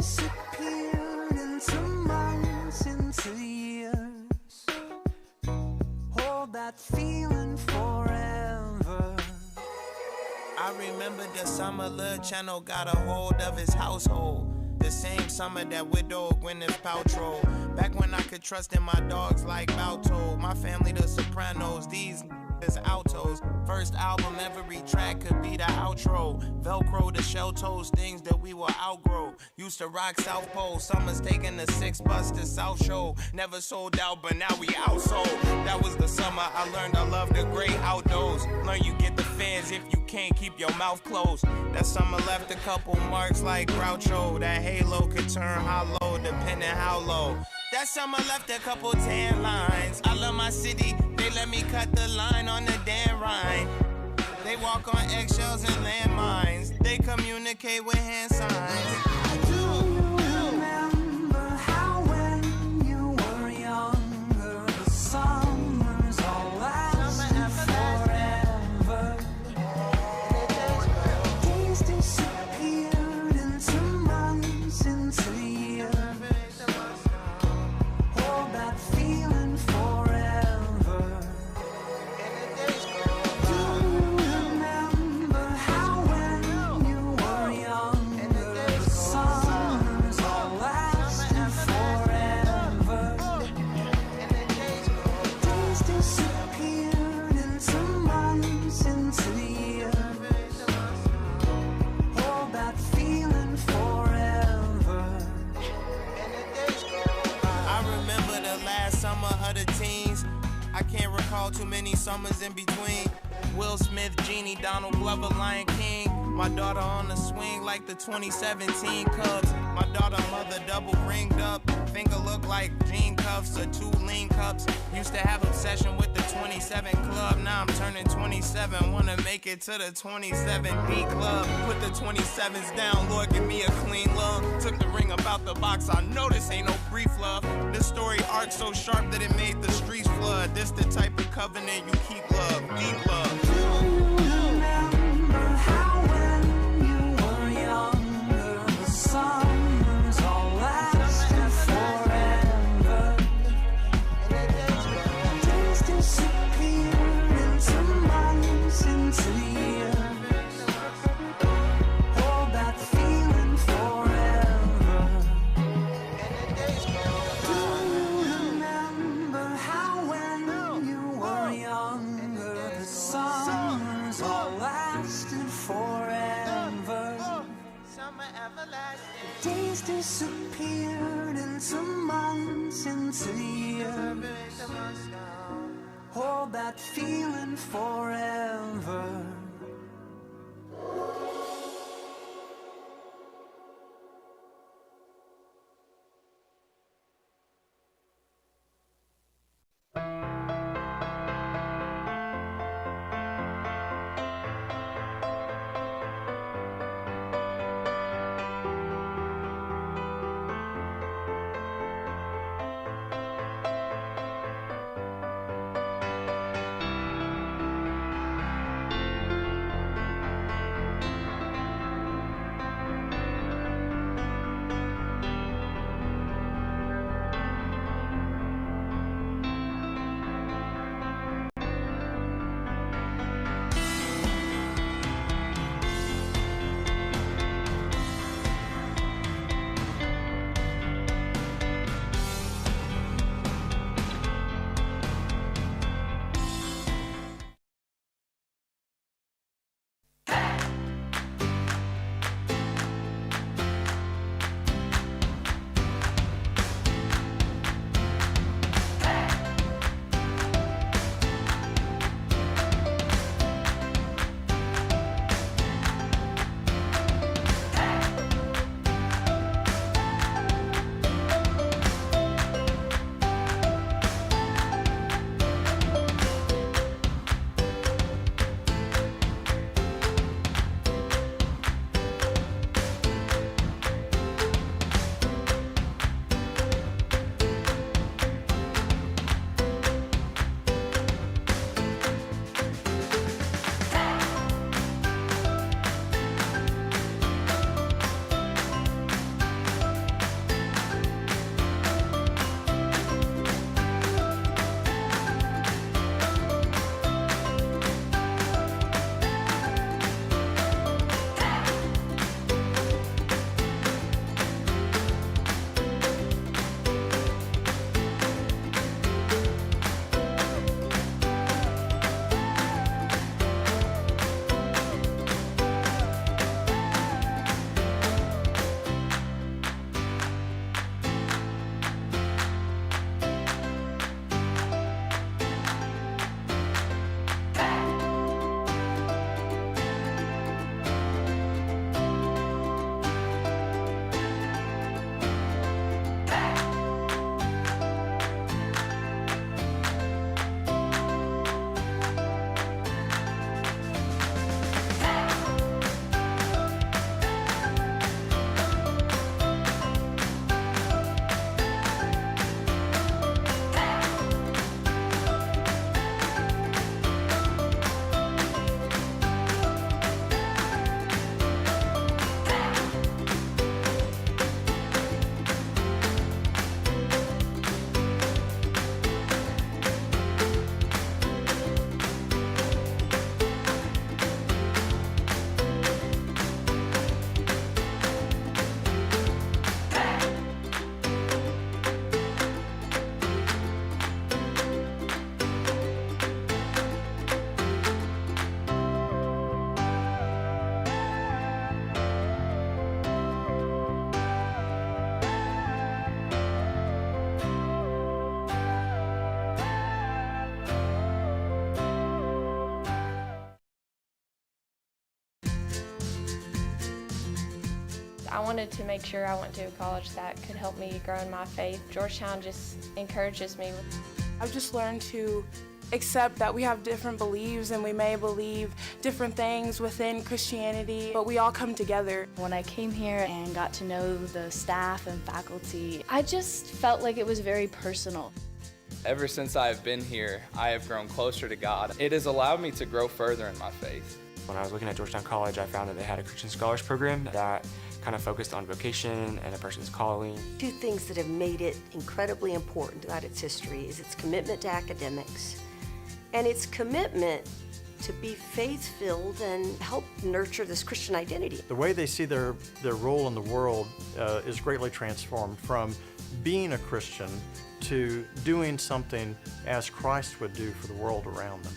disappeared into months, into years. Hold that feeling forever. I remember the summer Lil Channel got a hold of his household. The same summer that widowed Gwyneth Paltrow. Back when I could trust in my dogs like Balto. My family the Sopranos, these is altos. First album, every track could be the outro. Velcro, the shell toes, things that we will outgrow. Used to rock South Pole, summers taking the 6 bus to South Show. Never sold out, but now we outsold. That was the summer I learned I love the great outdoors. Learn you get the fans if you can't keep your mouth closed. That summer left a couple marks like Groucho. That halo could turn hollow depending how low. That summer left a couple tan lines. I love my city, they let me cut the line on the damn Rhine. They walk on eggshells and landmines. They communicate with hand signs. Do you remember how when you were younger, the summers all lasted forever? Days disappeared into months, into years. Hold that feeling forever. Do you remember how when you were younger, the summers all lasted forever? Days disappeared into months, into years. Hold that feeling forever. I remember the last summer of the teens. I can't recall too many summers in between. Will Smith, Genie, Donald Glover, Lion King. My daughter on the swing like the 2017 Cubs. My daughter mother double ringed up. Finger look like jean cuffs or 2 lean cups. Used to have obsession with the 27 club. Now I'm turning 27. Wanna make it to the 27D club. Put the 27s down, Lord, give me a clean love. Took the ring about the box. I know this ain't no brief love. This story arc so sharp that it made the streets flood. This the type of covenant you keep love, deep love. Do you remember how when you were younger, the summers all lasted forever? Days disappeared into months, into years. Hold that feeling forever. Do you remember how when you were younger, the summers all lasted forever? Summer everlasting. Days disappeared into months, into years. Hold that feeling forever. I wanted to make sure I went to a college that could help me grow in my faith. Georgetown just encourages me. I've just learned to accept that we have different beliefs and we may believe different things within Christianity, but we all come together. When I came here and got to know the staff and faculty, I just felt like it was very personal. Ever since I have been here, I have grown closer to God. It has allowed me to grow further in my faith. When I was looking at Georgetown College, I found that they had a Christian Scholars Program that kind of focused on vocation and a person's calling. Two things that have made it incredibly important throughout its history is its commitment to academics and its commitment to be faith-filled and help nurture this Christian identity. The way they see their role in the world is greatly transformed from being a Christian to doing something as Christ would do for the world around them.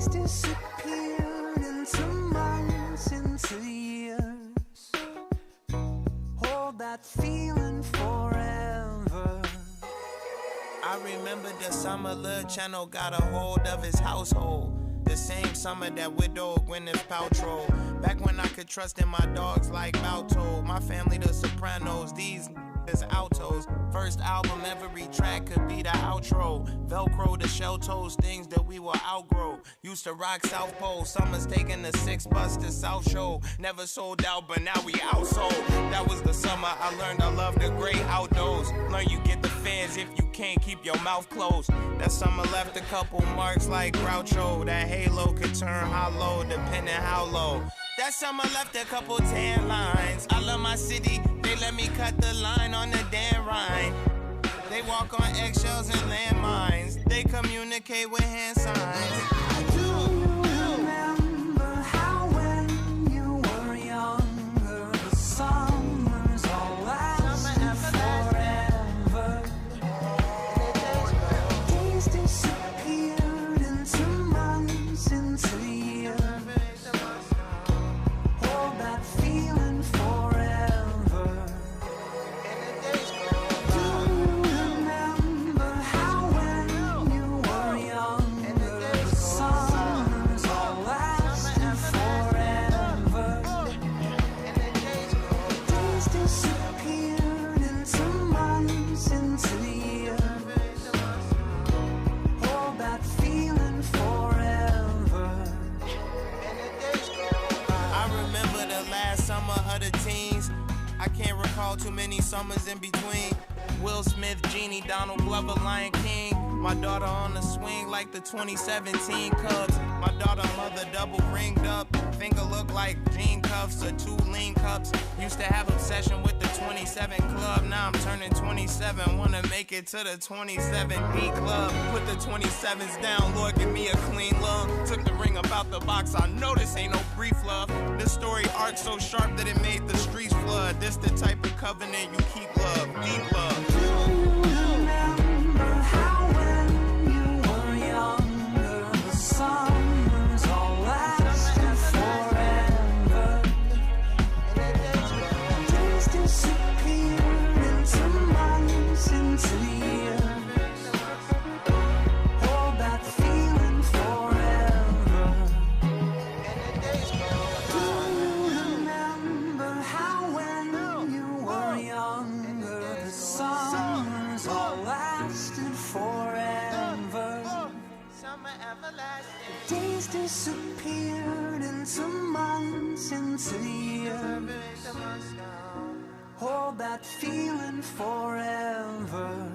Days disappeared into months, into years. Hold that feeling forever. I remember the summer Lil Channel got a hold of his household. The same summer that widowed Gwyneth Paltrow. Back when I could trust in my dogs like Balto. My family the Sopranos, these is altos. First album, every track could be the outro. Velcro, the shell toes, things that we will outgrow. Used to rock South Pole, summers taking the 6 bus to South Show. Never sold out, but now we outsold. That was the summer I learned I love the great outdoors. Learn you get the fans if you can't keep your mouth closed. That summer left a couple marks like Groucho. That halo could turn hollow depending how low. That summer left a couple tan lines. I love my city, they let me cut the line on the Dan Rhine. They walk on eggshells and landmines. They communicate with hand signs. Do you remember how when you were younger, the summers all lasted forever? Days disappeared into months, into years. Hold that feeling forever. Do you remember how when you were younger, the summers all lasted forever? Days disappeared into months, into years. Hold that feeling forever. I remember the last summer of the teens. I can't recall too many summers in between. Will Smith, Genie, Donald Glover, Lion King. My daughter on the swing like the 2017 Cubs. My daughter mother double ringed up. Finger look like jean cuffs or 2 lean cups. Used to have obsession with the 27 club. Now I'm turning 27. Wanna make it to the 27B club. Put the 27s down, Lord, give me a clean love. Took the ring about the box. I know this ain't no brief love. This story arc so sharp that it made the streets flood. This the type of covenant you keep love, deep love. Do you remember how when you were younger, the summers all lasted forever? Days disappeared into months, into years. Hold that feeling forever. Do you remember how when you were younger, the summers all lasted forever? Days disappeared into months, into years. Hold that feeling forever.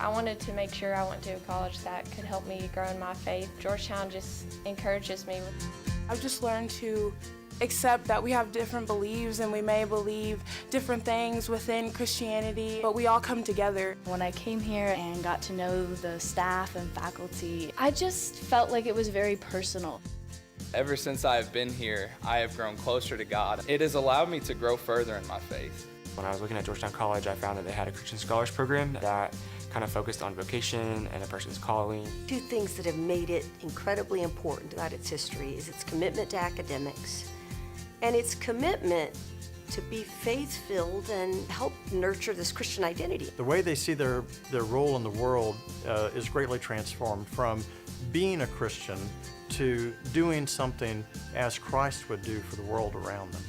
I wanted to make sure I went to a college that could help me grow in my faith. Georgetown just encourages me. I've just learned to accept that we have different beliefs and we may believe different things within Christianity, but we all come together. When I came here and got to know the staff and faculty, I just felt like it was very personal. Ever since I've been here, I have grown closer to God. It has allowed me to grow further in my faith. When I was looking at Georgetown College, I found that they had a Christian Scholars Program that kind of focused on vocation and a person's calling. Two things that have made it incredibly important throughout its history is its commitment to academics and its commitment to be faith-filled and help nurture this Christian identity. The way they see their role in the world is greatly transformed from being a Christian to doing something as Christ would do for the world around them.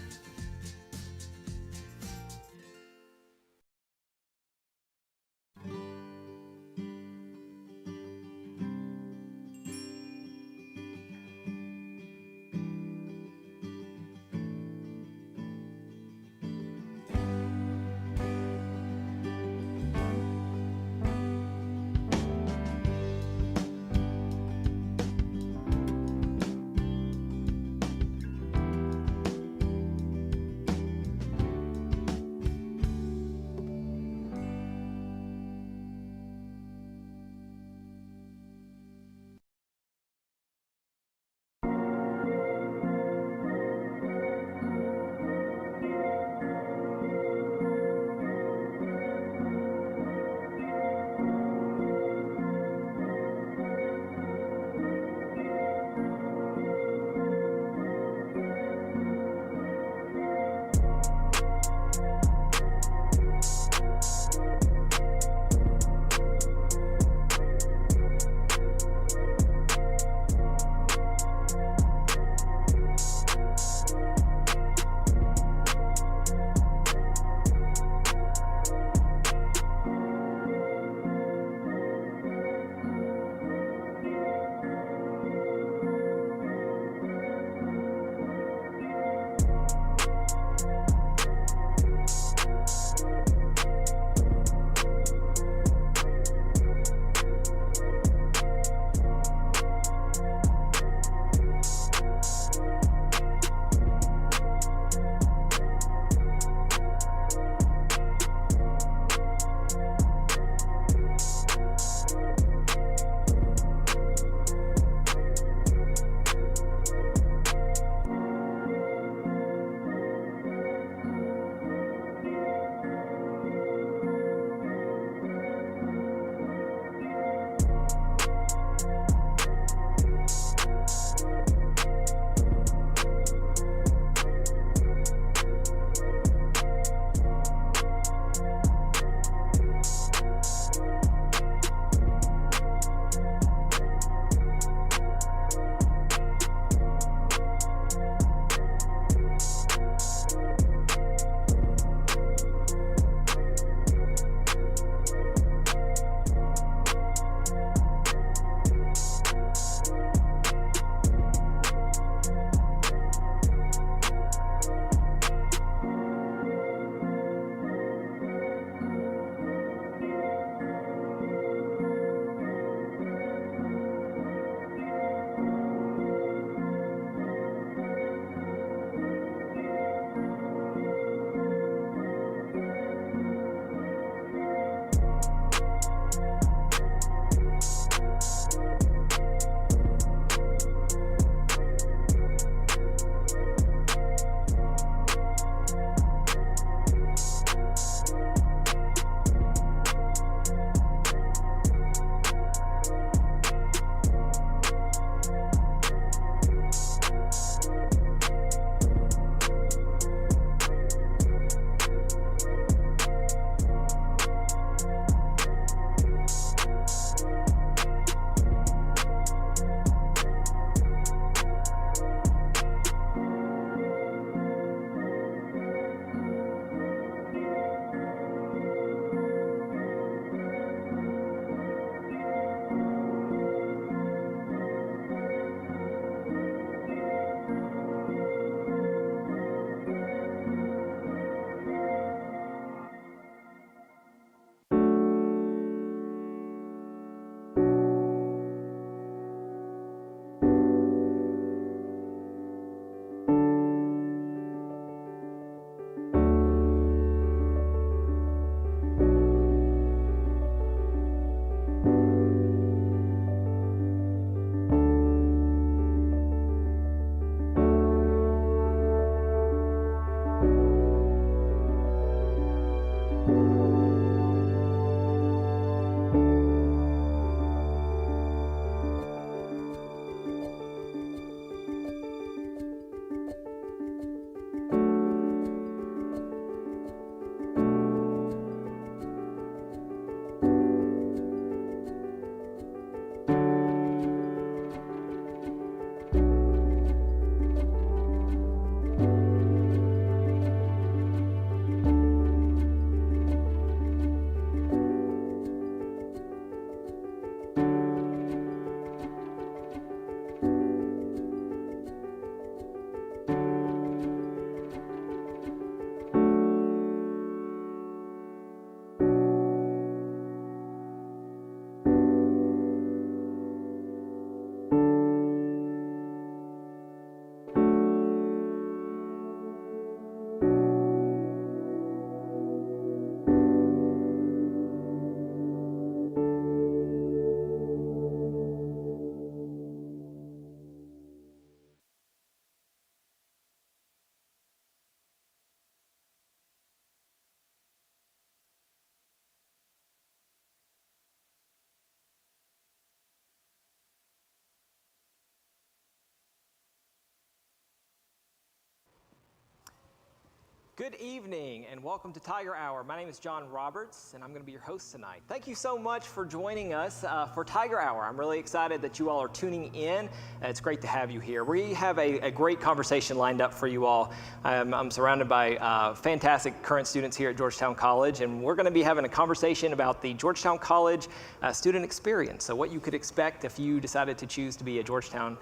Good evening and welcome to Tiger Hour. My name is John Roberts and I'm going to be your host tonight. Thank you so much for joining us for Tiger Hour. I'm really excited that you all are tuning in. It's great to have you here. We have a great conversation lined up for you all. I'm surrounded by fantastic current students here at Georgetown College, and we're going to be having a conversation about the Georgetown College student experience. So what you could expect if you decided to choose to be a Georgetown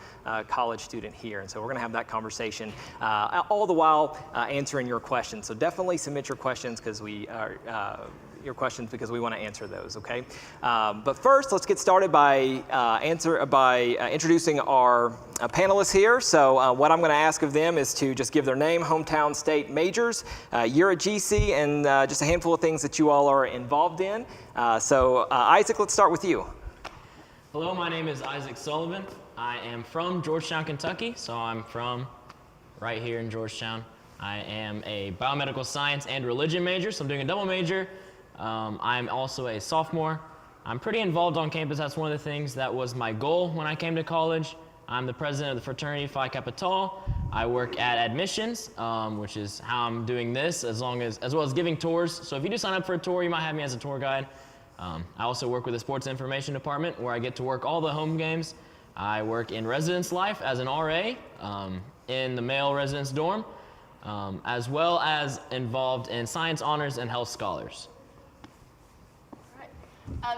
College student here. And so we're going to have that conversation all the while answering your questions. So definitely submit your questions because we want to answer those, okay? But first, let's get started by introducing our panelists here. So what I'm going to ask of them is to just give their name, hometown, state, majors, year at GC, and just a handful of things that you all are involved in. So Isaac, let's start with you. Hello, my name is Isaac Sullivan. I am from Georgetown, Kentucky, so I'm from right here in Georgetown. I am a biomedical science and religion major, so I'm doing a double major. I'm also a sophomore. I'm pretty involved on campus. That's one of the things that was my goal when I came to college. I'm the president of the fraternity Phi Kappa Tau. I work at admissions, which is how I'm doing this, as well as giving tours. So if you do sign up for a tour, you might have me as a tour guide. I also work with the sports information department, where I get to work all the home games. I work in residence life as an RA in the male residence dorm. As well as involved in science honors and health scholars.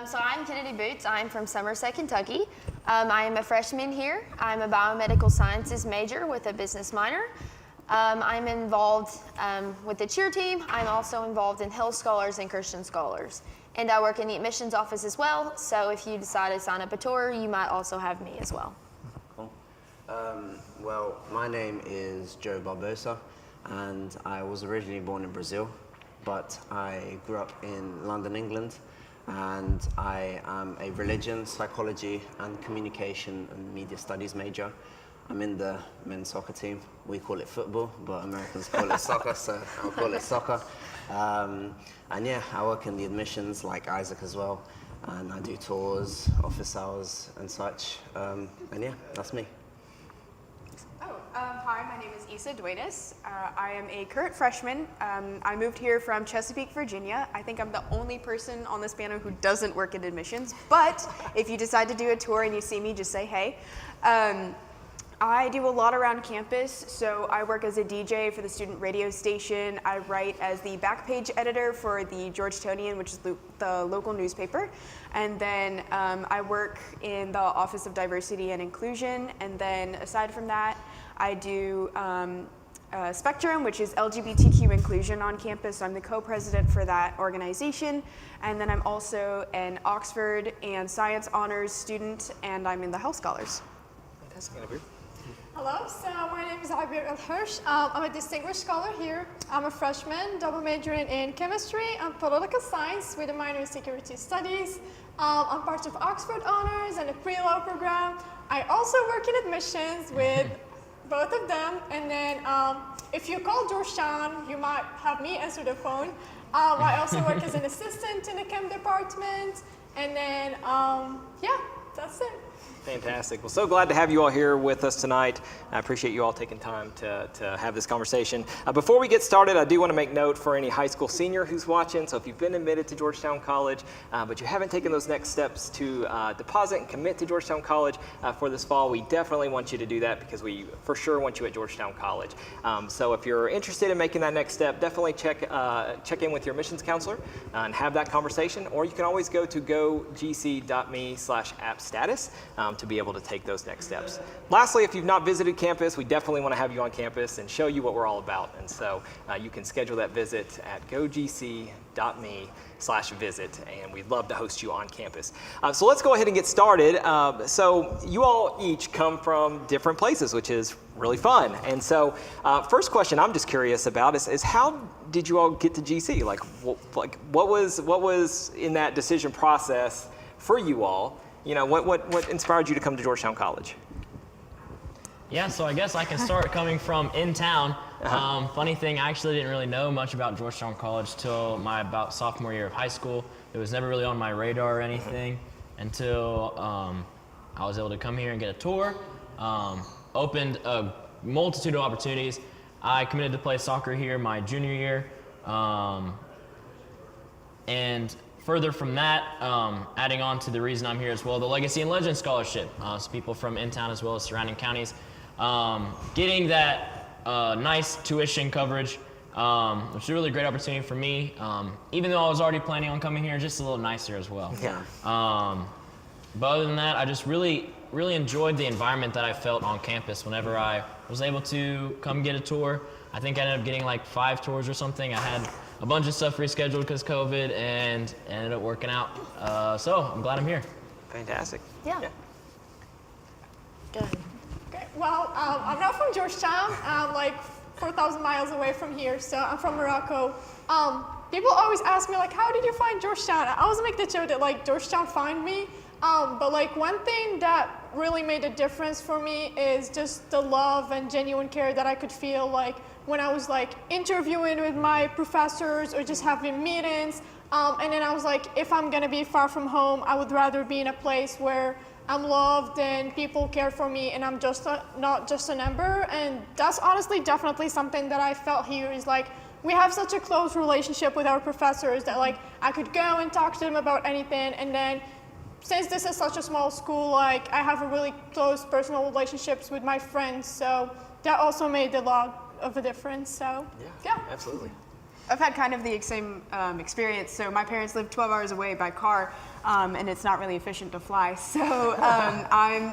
So I'm Kennedy Boots. I'm from Somerset, Kentucky. I am a freshman here. I'm a biomedical sciences major with a business minor. I'm involved with the cheer team. I'm also involved in health scholars and Christian scholars. And I work in the admissions office as well. So if you decide to sign up a tour, you might also have me as well. Cool. Well, my name is Joe Barbosa. And I was originally born in Brazil, but I grew up in London, England, and I am a religion, psychology, and communication and media studies major. I'm in the men's soccer team. We call it football, but Americans call it soccer, so I'll call it soccer. And yeah, I work in the admissions like Isaac as well, and I do tours, office hours, and such. And yeah, that's me. Hi, my name is Issa Duenas. I am a current freshman. I moved here from Chesapeake, Virginia. I think I'm the only person on this panel who doesn't work in admissions, but if you decide to do a tour and you see me, just say hey. I do a lot around campus, so I work as a DJ for the student radio station. I write as the back page editor for the Georgetownian, which is the local newspaper. And then I work in the Office of Diversity and Inclusion. And then aside from that, I do Spectrum, which is LGBTQ inclusion on campus. So I'm the co-president for that organization. And then I'm also an Oxford and Science Honors student, and I'm in the Health Scholars. Fantastic. Hello, so my name is Abir El-Hirsch. I'm a distinguished scholar here. I'm a freshman, double majoring in chemistry and political science with a minor in security studies. I'm part of Oxford Honors and a pre-law program. I also work in admissions with both of them. And then if you call Georgetown, you might have me answer the phone. I also work as an assistant in the chem department. And then, yeah, that's it. Fantastic. Well, so glad to have you all here with us tonight. I appreciate you all taking time to have this conversation. Before we get started, I do want to make note for any high school senior who's watching. So if you've been admitted to Georgetown College, but you haven't taken those next steps to deposit and commit to Georgetown College for this fall, we definitely want you to do that because we for sure want you at Georgetown College. So if you're interested in making that next step, definitely check in with your admissions counselor and have that conversation. Or you can always go to gogc.me/app-status to be able to take those next steps. Lastly, if you've not visited campus, we definitely want to have you on campus and show you what we're all about. And so you can schedule that visit at gogc.me/visit, and we'd love to host you on campus. So let's go ahead and get started. So you all each come from different places, which is really fun. And so first question I'm just curious about is how did you all get to GC? Like what was in that decision process for you all? You know, what inspired you to come to Georgetown College? Yeah, so I guess I can start coming from in town. Funny thing, I actually didn't really know much about Georgetown College till my about sophomore year of high school. It was never really on my radar or anything until I was able to come here and get a tour. Opened a multitude of opportunities. I committed to play soccer here my junior year. And further from that, adding on to the reason I'm here as well, the Legacy and Legend Scholarship. So people from in-town as well as surrounding counties. Getting that nice tuition coverage, which is a really great opportunity for me. Even though I was already planning on coming here, just a little nicer as well. Yeah. But other than that, I just really enjoyed the environment that I felt on campus whenever I was able to come get a tour. I think I ended up getting like 5 tours or something. I had a bunch of stuff rescheduled because COVID and ended up working out. So I'm glad I'm here. Fantastic. Yeah. Okay. Well, I'm not from Georgetown. I'm like 4,000 miles away from here, so I'm from Morocco. People always ask me like, how did you find Georgetown? I always make the joke that like Georgetown found me. But like one thing that really made a difference for me is just the love and genuine care that I could feel like when I was like interviewing with my professors or just having meetings. And then I was like, if I'm gonna be far from home, I would rather be in a place where I'm loved and people care for me and I'm just not just a number. And that's honestly definitely something that I felt here is like, we have such a close relationship with our professors that like I could go and talk to them about anything. And then since this is such a small school, like I have a really close personal relationships with my friends. So that also made a lot of a difference. So yeah. Absolutely. I've had kind of the same experience. So my parents live 12 hours away by car, and it's not really efficient to fly. So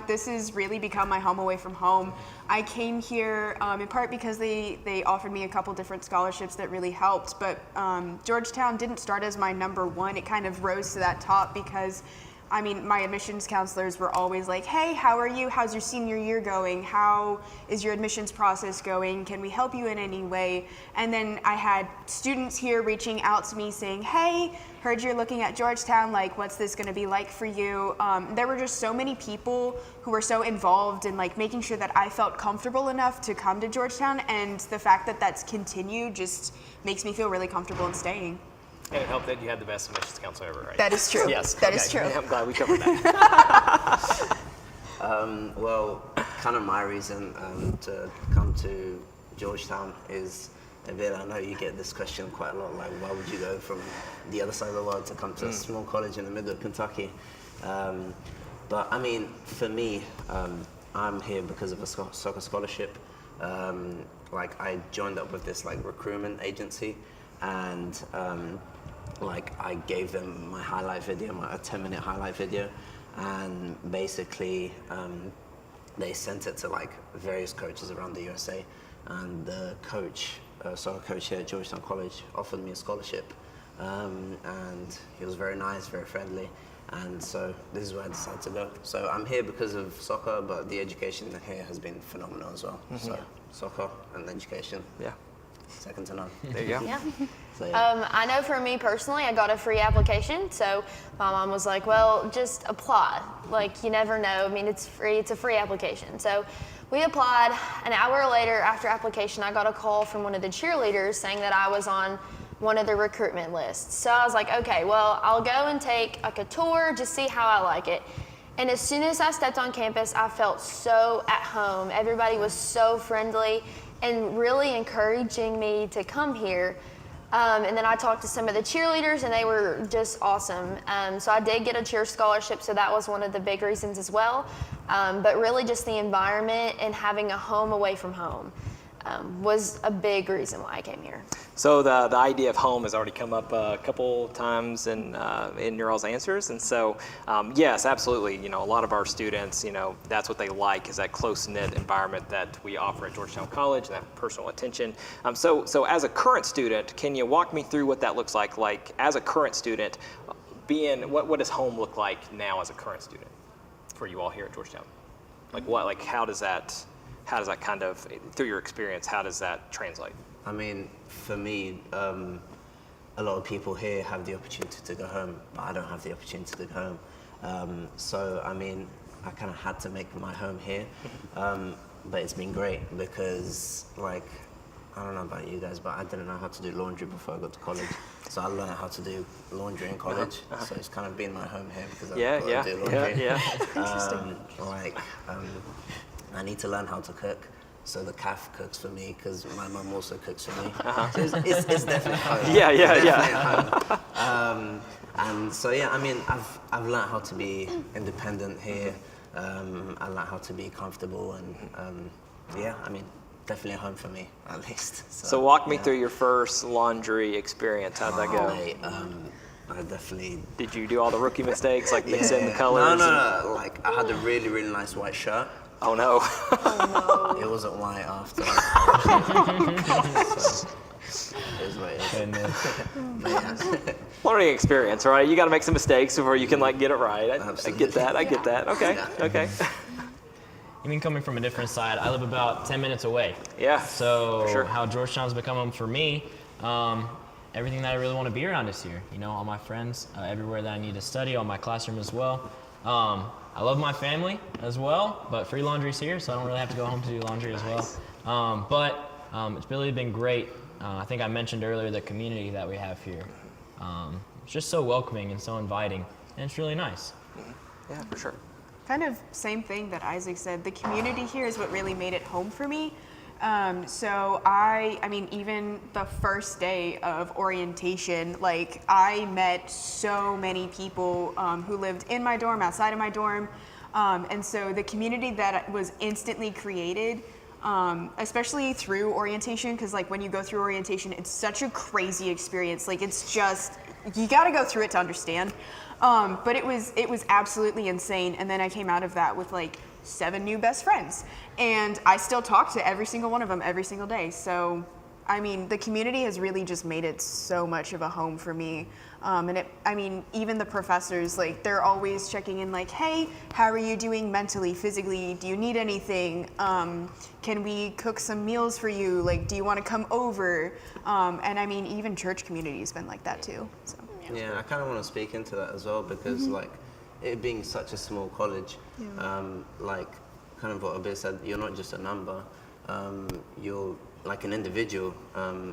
this has really become my home away from home. I came here in part because they offered me a couple different scholarships that really helped. But Georgetown didn't start as my number one. It kind of rose to that top because I mean, my admissions counselors were always like, hey, how are you? How's your senior year going? How is your admissions process going? Can we help you in any way? And then I had students here reaching out to me saying, hey, heard you're looking at Georgetown, like, what's this gonna be like for you? There were just so many people who were so involved in like making sure that I felt comfortable enough to come to Georgetown, and the fact that that's continued just makes me feel really comfortable in staying. And it helped that you had the best admissions counselor ever, right? That is true. Yes. That is true. Yeah, I'm glad we covered that. Well, kind of my reason to come to Georgetown is a bit, I know you get this question quite a lot, like why would you go from the other side of the world to come to a small college in the middle of Kentucky? But I mean, for me, I'm here because of a soccer scholarship. Like I joined up with this like recruitment agency, and like I gave them my highlight video, a 10-minute highlight video, and basically they sent it to like various coaches around the USA, and the coach, soccer coach here at Georgetown College, offered me a scholarship, and he was very nice, very friendly, and so this is where I decided to go. So I'm here because of soccer, but the education here has been phenomenal as well. So soccer and education, second to none. There you go. Yeah. So, yeah. I know for me personally, I got a free application, so my mom was like, well, just apply. Like, you never know. I mean, it's free. It's a free application. So we applied. An hour later after application, I got a call from one of the cheerleaders saying that I was on one of the recruitment lists. So I was like, okay, well, I'll go and take like a tour, just see how I like it. And as soon as I stepped on campus, I felt so at home. Everybody was so friendly and really encouraging me to come here. And then I talked to some of the cheerleaders and they were just awesome. So I did get a cheer scholarship, so that was one of the big reasons as well. But really just the environment and having a home away from home was a big reason why I came here. So the idea of home has already come up a couple times in your all's answers, and so yes, absolutely. You know, a lot of our students, you know, that's what they like, is that close-knit environment that we offer at Georgetown College, and that personal attention. So as a current student, can you walk me through what that looks like? Like as a current student, what does home look like now as a current student for you all here at Georgetown? Like how does that kind of, through your experience, how does that translate? I mean, for me, a lot of people here have the opportunity to go home, but I don't have the opportunity to go home. So, I mean, I kind of had to make my home here, but it's been great because, like, I don't know about you guys, but I didn't know how to do laundry before I got to college. So I learned how to do laundry in college. So it's kind of been my home here because I've got to do laundry. Interesting. I need to learn how to cook. so the calf cooks for me because my mum also cooks for me. Uh-huh. So it's definitely home. Yeah. Definitely home. And so yeah, I mean, I've learned how to be independent here. I learned how to be comfortable, and yeah, I mean, definitely home for me at least. So walk me through your first laundry experience. How'd that go? Mate, I definitely. Did you do all the rookie mistakes, like mix in the colors? No. Like I had a really, really nice white shirt. Oh no. It wasn't white after. So, it is what it is. Learning experience, right? You got to make some mistakes before you can like get it right. I get that. I get that. Okay. Yeah. Okay. You mean coming from a different side? I live about 10 minutes away. Yeah. So for sure. how Georgetown's become home for me, everything that I really want to be around is here. You know, all my friends, everywhere that I need to study, all my classroom as well. I love my family as well, but free laundry's here, so I don't really have to go home to do laundry as well. But it's really been great. I think I mentioned earlier the community that we have here. It's just so welcoming and so inviting, and it's really nice. Yeah, for sure. Kind of same thing that Isaac said. The community here is what really made it home for me. So I mean, even the first day of orientation, like I met so many people who lived in my dorm, outside of my dorm. And so the community that was instantly created, especially through orientation, because like when you go through orientation, it's such a crazy experience. Like it's just, you got to go through it to understand. But it was absolutely insane. And then I came out of that with like 7 new best friends, and I still talk to every single one of them every single day. So, I mean, the community has really just made it so much of a home for me. I mean, even the professors, like they're always checking in like, hey, how are you doing mentally, physically? Do you need anything? Can we cook some meals for you? Like, do you want to come over? And I mean, even church community has been like that too. So. Yeah, I kind of want to speak into that as well because like it being such a small college, like kind of what Abir said, you're not just a number, you're like an individual.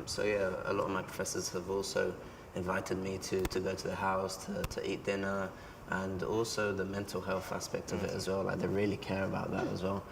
So yeah, a lot of my professors have also invited me to go to the house, to eat dinner, and also the mental health aspect of it as well. Like they really care about that as well.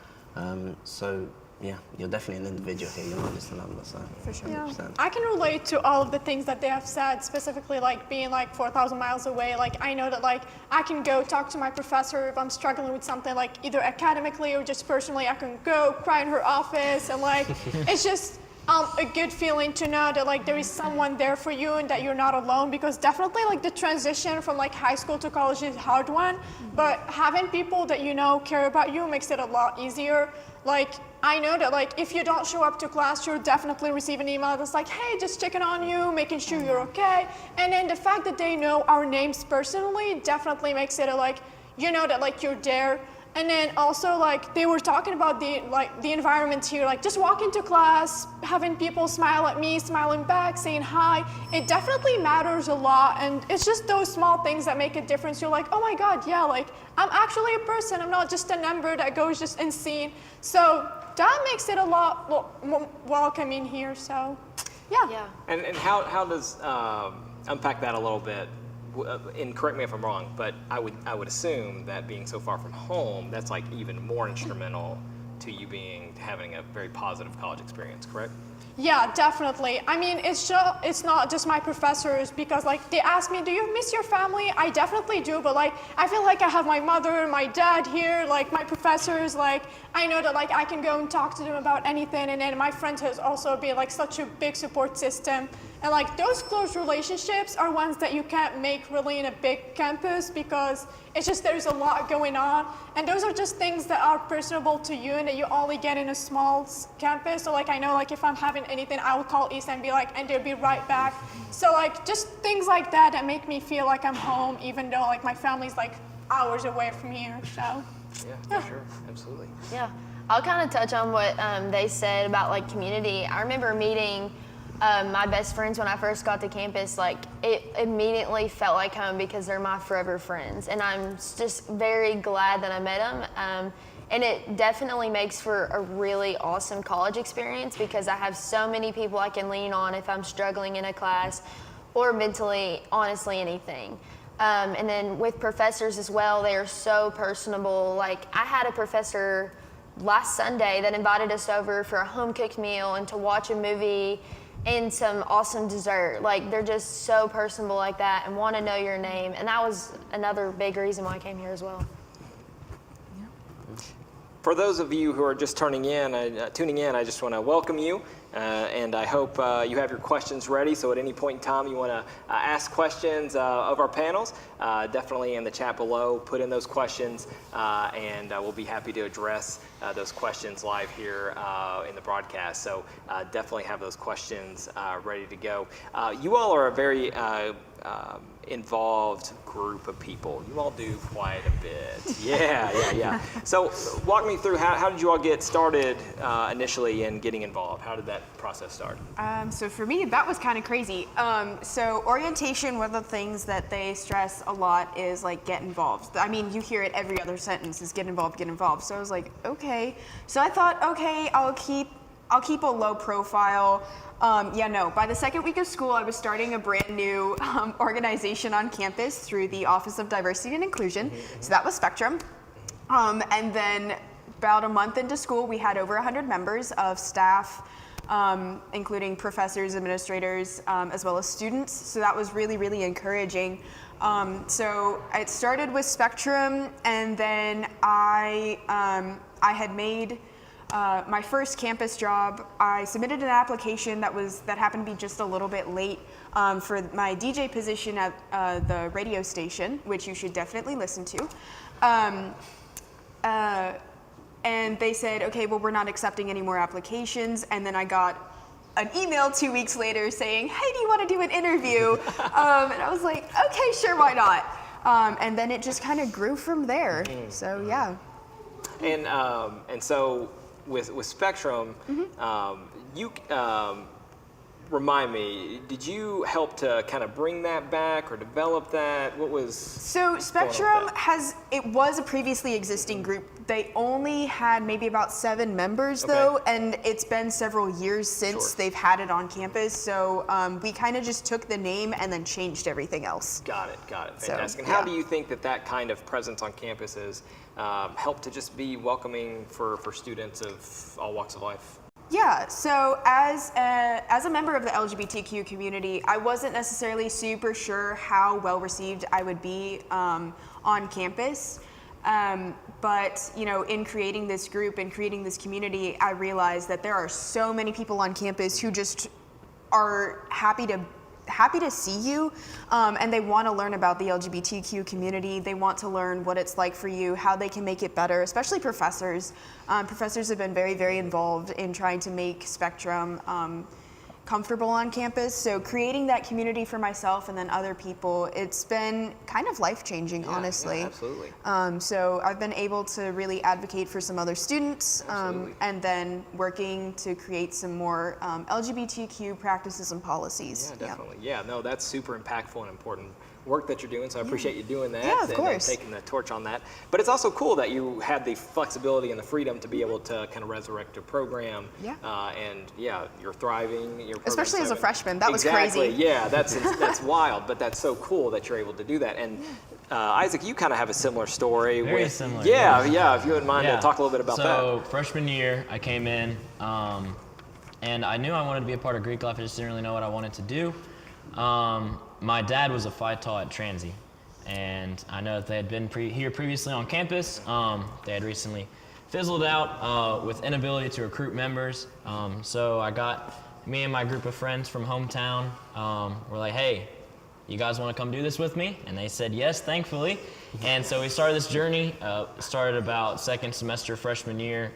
So yeah, you're definitely an individual here. You're not just a number. So For sure. 100%. Yeah. I can relate to all of the things that they have said, specifically like being like 4,000 miles away. Like I know that like I can go talk to my professor if I'm struggling with something, like either academically or just personally. I can go cry in her office, and like it's just a good feeling to know that like there is someone there for you and that you're not alone, because definitely like the transition from like high school to college is a hard one, but having people that you know care about you makes it a lot easier. Like I know that like if you don't show up to class, you'll definitely receive an email that's like, hey, just checking on you, making sure you're okay. And then the fact that they know our names personally definitely makes it a, like, you know that like you're there. And then also like they were talking about the environment here, like just walking to class, having people smile at me, smiling back, saying hi. It definitely matters a lot, and it's just those small things that make a difference. You're like, oh my God, yeah, like I'm actually a person. I'm not just a number that goes just unseen. So that makes it a lot more welcoming here. So yeah. And how does unpack that a little bit? And correct me if I'm wrong, but I would assume that being so far from home, that's like even more instrumental to you having a very positive college experience, correct? Yeah, definitely. I mean, it's not just my professors, because like they ask me, do you miss your family? I definitely do, but like I feel like I have my mother, my dad here, like my professors, like I know that like I can go and talk to them about anything, and then my friends has also been like such a big support system. And like those close relationships are ones that you can't make really in a big campus, because it's just there's a lot going on, and those are just things that are personable to you and that you only get in a small campus. So like I know like if I'm having anything, I will call Issa and be like, and they'll be right back. So like just things like that make me feel like I'm home, even though like my family's like hours away from here. So yeah. For sure, absolutely. Yeah, I'll kind of touch on what they said about like community. I remember meeting my best friends when I first got to campus. Like it immediately felt like home because they're my forever friends, and I'm just very glad that I met them. And it definitely makes for a really awesome college experience, because I have so many people I can lean on if I'm struggling in a class or mentally, honestly, anything. And then with professors as well, they are so personable. Like I had a professor last Sunday that invited us over for a home-cooked meal and to watch a movie and some awesome dessert. Like, they're just so personable like that and want to know your name. And that was another big reason why I came here as well. For those of you who are just tuning in, I just want to welcome you, and I hope you have your questions ready. So at any point in time you want to ask questions of our panels, definitely in the chat below, put in those questions, and we'll be happy to address those questions live here in the broadcast. So definitely have those questions ready to go. You all are a very involved group of people. You all do quite a bit. Yeah. So walk me through, how did you all get started initially in getting involved? How did that process start? So for me, that was kind of crazy. So orientation, one of the things that they stress a lot is like get involved. I mean, you hear it every other sentence is get involved, get involved. So I was like, okay. So I thought, okay, I'll keep a low profile. By the second week of school, I was starting a brand new organization on campus through the Office of Diversity and Inclusion. So that was Spectrum. And then about a month into school, we had over 100 members of staff, including professors, administrators, as well as students. So that was really, really encouraging. So it started with Spectrum, and then I had made my first campus job. I submitted an application that happened to be just a little bit late for my DJ position at the radio station, which you should definitely listen to. And they said, okay, well, we're not accepting any more applications. And then I got an email 2 weeks later saying, hey, do you want to do an interview? And I was like, okay, sure, why not? And then it just kind of grew from there. So yeah. And so with Spectrum, you remind me, did you help to kind of bring that back or develop that? What was So Spectrum it was a previously existing group. They only had maybe about 7 members though, and it's been several years since they've had it on campus. So we kind of just took the name and then changed everything else. Got it. Fantastic. And how do you think that kind of presence on campus has helped to just be welcoming for students of all walks of life? Yeah, so as a member of the LGBTQ community, I wasn't necessarily super sure how well received I would be on campus. But in creating this group and creating this community, I realized that there are so many people on campus who just are happy to see you, and they want to learn about the LGBTQ community. They want to learn what it's like for you, how they can make it better, especially professors. Professors have been very, very involved in trying to make Spectrum comfortable on campus. So creating that community for myself and then other people, it's been kind of life-changing, honestly. Yeah, absolutely. So I've been able to really advocate for some other students, and then working to create some more LGBTQ practices and policies. Yeah, definitely. Yeah, no, that's super impactful and important work that you're doing, so I appreciate you doing that. Yeah, of course. And taking the torch on that. But it's also cool that you had the flexibility and the freedom to be able to kind of resurrect a program. Yeah. And you're thriving. Your especially as a freshman, that was exactly. crazy. Yeah, that's wild, but that's so cool that you're able to do that. And Isaac, you kind of have a similar story. Very similar. Yeah, if you wouldn't mind to talk a little bit about that. So freshman year, I came in, and I knew I wanted to be a part of Greek life. I just didn't really know what I wanted to do. My dad was a Phi Tau at Transy, and I know that they had been here previously on campus. They had recently fizzled out with inability to recruit members. So I got me and my group of friends from hometown. We're like, hey, you guys want to come do this with me? And they said yes, thankfully. And so we started this journey. Started about second semester freshman year.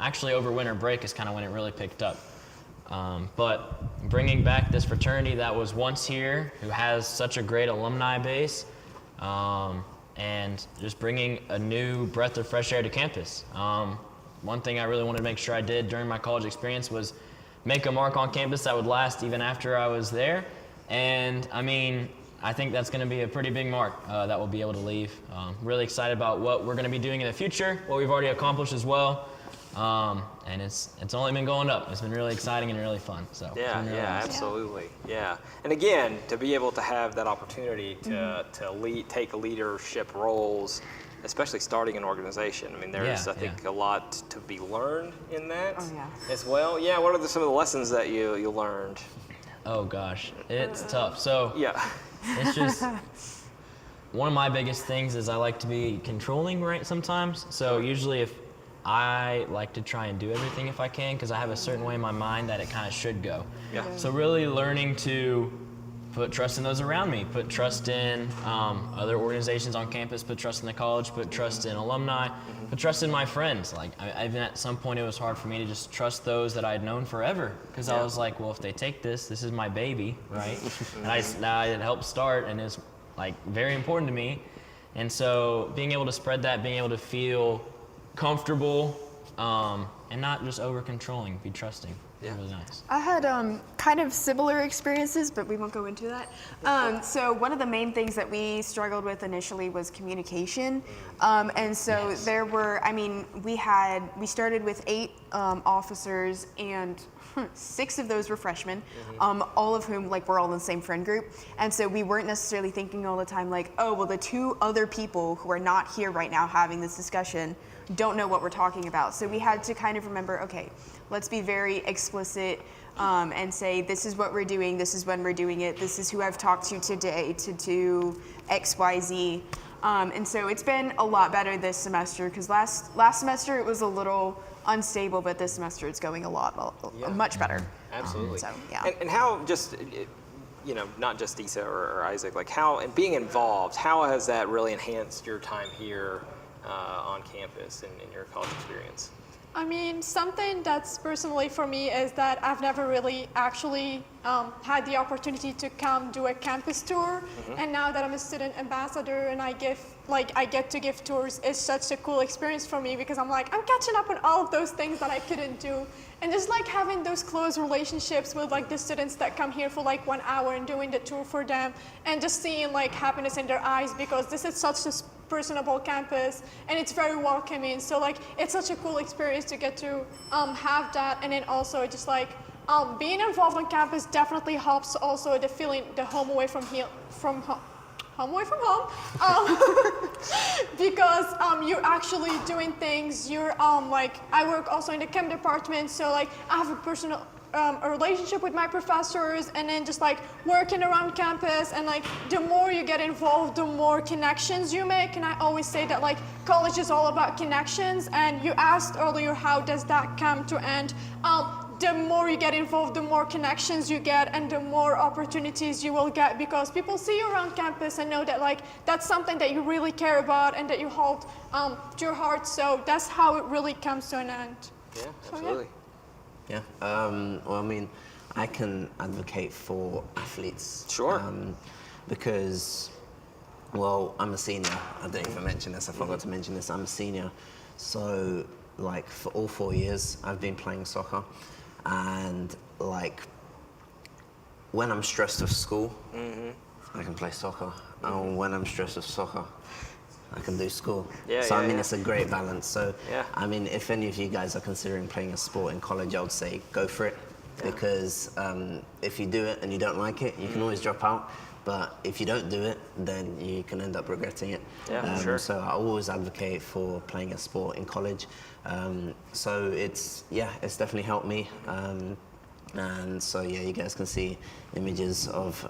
Actually, over winter break is kind of when it really picked up. But bringing back this fraternity that was once here, who has such a great alumni base, and just bringing a new breath of fresh air to campus. One thing I really wanted to make sure I did during my college experience was make a mark on campus that would last even after I was there. And I mean, I think that's going to be a pretty big mark that we'll be able to leave. Really excited about what we're going to be doing in the future, what we've already accomplished as well. And it's only been going up. It's been really exciting and really fun. So yeah, really awesome. Absolutely, yeah. And again, to be able to have that opportunity to lead, take leadership roles especially starting an organization. I mean, there's, I think, a lot to be learned in that as well. Yeah, what are some of the lessons that you learned? Oh gosh, it's tough. So it's just, one of my biggest things is I like to be controlling, right, sometimes. So usually if I like to try and do everything if I can, because I have a certain way in my mind that it kind of should go. So really learning to put trust in those around me, put trust in other organizations on campus, put trust in the college, put trust in alumni, put trust in my friends. Like, even at some point it was hard for me to just trust those that I had known forever, because I was like, well, if they take this is my baby, right? And now it helped start and is like very important to me. And so being able to spread that, being able to feel comfortable and not just over controlling, be trusting. Really nice. I had kind of similar experiences, but we won't go into that. So one of the main things that we struggled with initially was communication. And so there were, I mean, we started with 8 officers, and 6 of those were freshmen, all of whom were all in the same friend group. And so we weren't necessarily thinking all the time like, oh, well, the 2 other people who are not here right now having this discussion don't know what we're talking about. So we had to kind of remember, okay, let's be very explicit and say, this is what we're doing, this is when we're doing it, this is who I've talked to today to do X, Y, Z. And so it's been a lot better this semester, because last semester it was a little unstable, but this semester it's going much better. Absolutely. So, yeah. And how, just, not just Issa or Isaac, like how, and being involved, how has that really enhanced your time here on campus and in your college experience? I mean, something that's personally for me is that I've never really actually had the opportunity to come do a campus tour. And now that I'm a student ambassador and I get to give tours, it's such a cool experience for me, because I'm catching up on all of those things that I couldn't do. And just having those close relationships with the students that come here for 1 hour and doing the tour for them, and just seeing happiness in their eyes, because this is such a personable campus and it's very welcoming. So it's such a cool experience to get to have that. And then also just being involved on campus definitely helps also the feeling, the home away from home, because you're actually doing things. You're I work also in the chem department, so I have a personal a relationship with my professors, and then just working around campus, and the more you get involved, the more connections you make. And I always say that college is all about connections, and you asked earlier how does that come to end. The more you get involved, the more connections you get, and the more opportunities you will get, because people see you around campus and know that that's something that you really care about and that you hold to your heart. So that's how it really comes to an end. Yeah, absolutely. Yeah, well, I mean, I can advocate for athletes. Sure. Because, well, I'm a senior. I didn't even mention this. I forgot to mention this. I'm a senior. So, for all 4 years, I've been playing soccer. And, when I'm stressed with school, I can play soccer. And when I'm stressed with soccer, I can do school. So I mean, it's a great balance. So I mean, if any of you guys are considering playing a sport in college, I would say go for it, because if you do it and you don't like it, you can always drop out. But if you don't do it, then you can end up regretting it. Sure. So I always advocate for playing a sport in college. So it's definitely helped me. And so you guys can see images of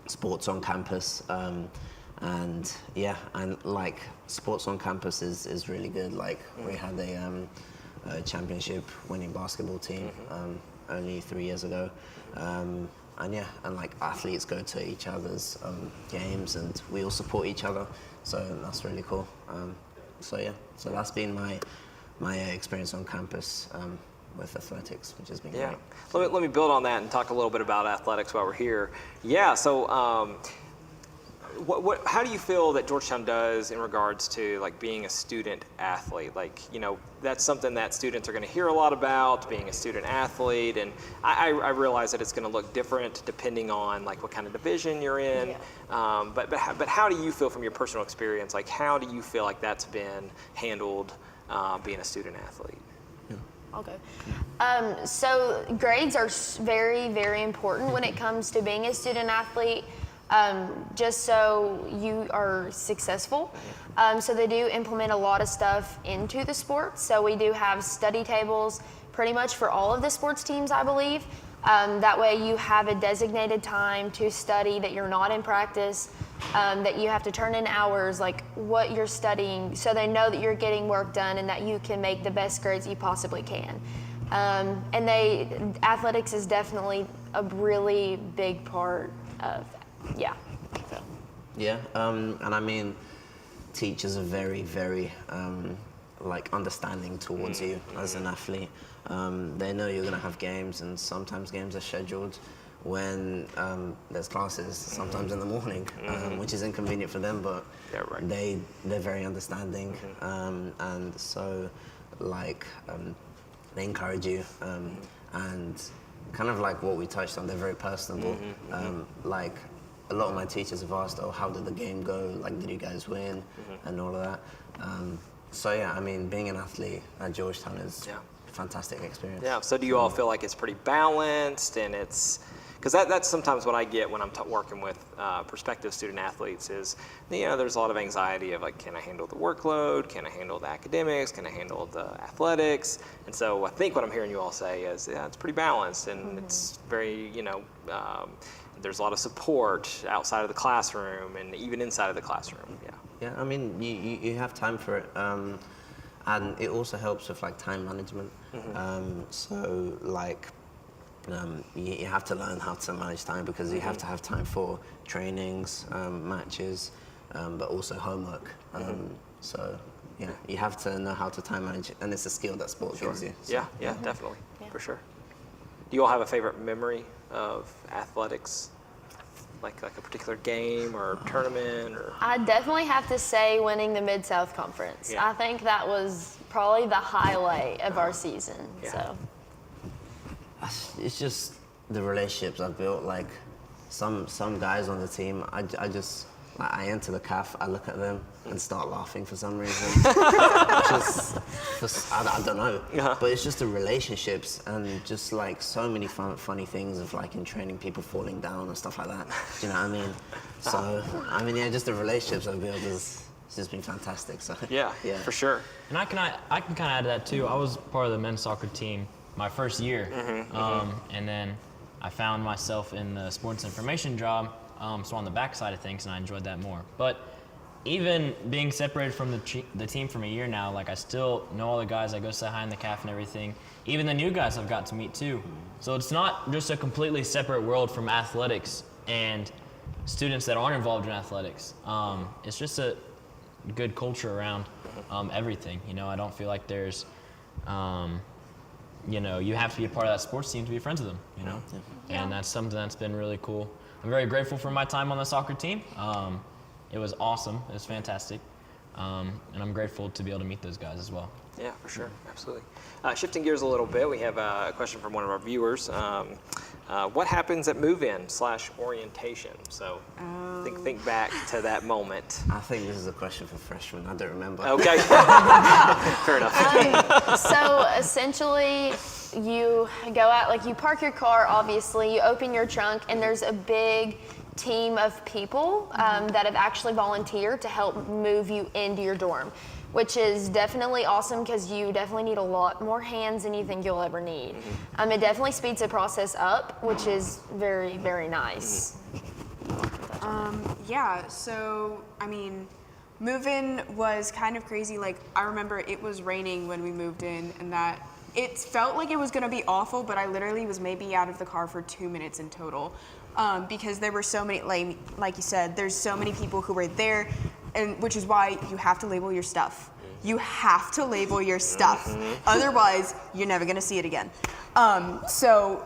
sports on campus. And sports on campus is really good. We had a championship winning basketball team only 3 years ago. And athletes go to each other's games, and we all support each other. So that's really cool. So that's been my experience on campus with athletics, which has been great. Let me build on that and talk a little bit about athletics while we're here. So how do you feel that Georgetown does in regards to being a student athlete? That's something that students are going to hear a lot about, being a student athlete, and I realize that it's going to look different depending on what kind of division you're in. But how do you feel from your personal experience? How do you feel that's been handled being a student athlete? Okay. So grades are very, very important when it comes to being a student athlete. just so you are successful. So they do implement a lot of stuff into the sports. So we do have study tables pretty much for all of the sports teams, I believe. That way you have a designated time to study, that you're not in practice, that you have to turn in hours, like what you're studying, so they know that you're getting work done and that you can make the best grades you possibly can. And athletics is definitely a really big part of, yeah. Yeah, and I mean, teachers are very, very like understanding towards you as an athlete. They know you're going to have games, and sometimes games are scheduled when there's classes, sometimes in the morning, which is inconvenient for them, but they're very understanding, and so like they encourage you, and kind of like what we touched on, they're very personable. Like a lot of my teachers have asked, oh, how did the game go? Like, did you guys win? And all of that. So yeah, I mean, being an athlete at Georgetown is a fantastic experience. Yeah, so do you all feel like it's pretty balanced, and it's, because that's sometimes what I get when I'm working with prospective student athletes is, you know, there's a lot of anxiety of like, can I handle the workload? Can I handle the academics? Can I handle the athletics? And so I think what I'm hearing you all say is, yeah, it's pretty balanced, and it's very, you know, there's a lot of support outside of the classroom and even inside of the classroom. Yeah, I mean, you have time for it, and it also helps with like time management. So like, you have to learn how to manage time, because you have to have time for trainings, matches, but also homework. So yeah, you have to know how to time manage, and it's a skill that sport gives you. So. Yeah, definitely, for sure. Do you all have a favorite memory of athletics? Like a particular game or tournament? Or I definitely have to say winning the Mid-South Conference. Yeah. I think that was probably the highlight of our season. So it's just the relationships I've built. Like some guys on the team, I enter the caf, I look at them and start laughing for some reason. I don't know. But it's just the relationships, and just like so many funny things of like in training, people falling down and stuff like that. Do you know what I mean? So, I mean, yeah, just the relationships I've built it's just been fantastic. So yeah, for sure. And I can kind of add to that too. I was part of the men's soccer team my first year, and then I found myself in the sports information job. So on the back side of things, and I enjoyed that more. But even being separated from the team from a year now, like I still know all the guys. I go say hi in the caf and everything. Even the new guys I've got to meet too. So it's not just a completely separate world from athletics and students that aren't involved in athletics. It's just a good culture around everything. You know, I don't feel like there's, you know, you have to be a part of that sports team to be friends with them. You know, and that's something that's been really cool. I'm very grateful for my time on the soccer team. It was awesome. It was fantastic. And I'm grateful to be able to meet those guys as well. Yeah, for sure. Absolutely. Shifting gears a little bit, we have a question from one of our viewers. What happens at move-in/orientation? So think back to that moment. I think this is a question for freshmen. I don't remember. Okay. Fair enough. So essentially, you go out, like you park your car, obviously, you open your trunk, and there's a big team of people that have actually volunteered to help move you into your dorm, which is definitely awesome because you definitely need a lot more hands than you think you'll ever need. It definitely speeds the process up, which is very, very nice. Yeah, so, I mean, move-in was kind of crazy. Like, I remember it was raining when we moved in, and that it felt like it was gonna be awful, but I literally was maybe out of the car for 2 minutes in total. Because there were so many, like you said, there's so many people who were there, and which is why you have to label your stuff. You have to label your stuff. Otherwise, you're never gonna see it again. So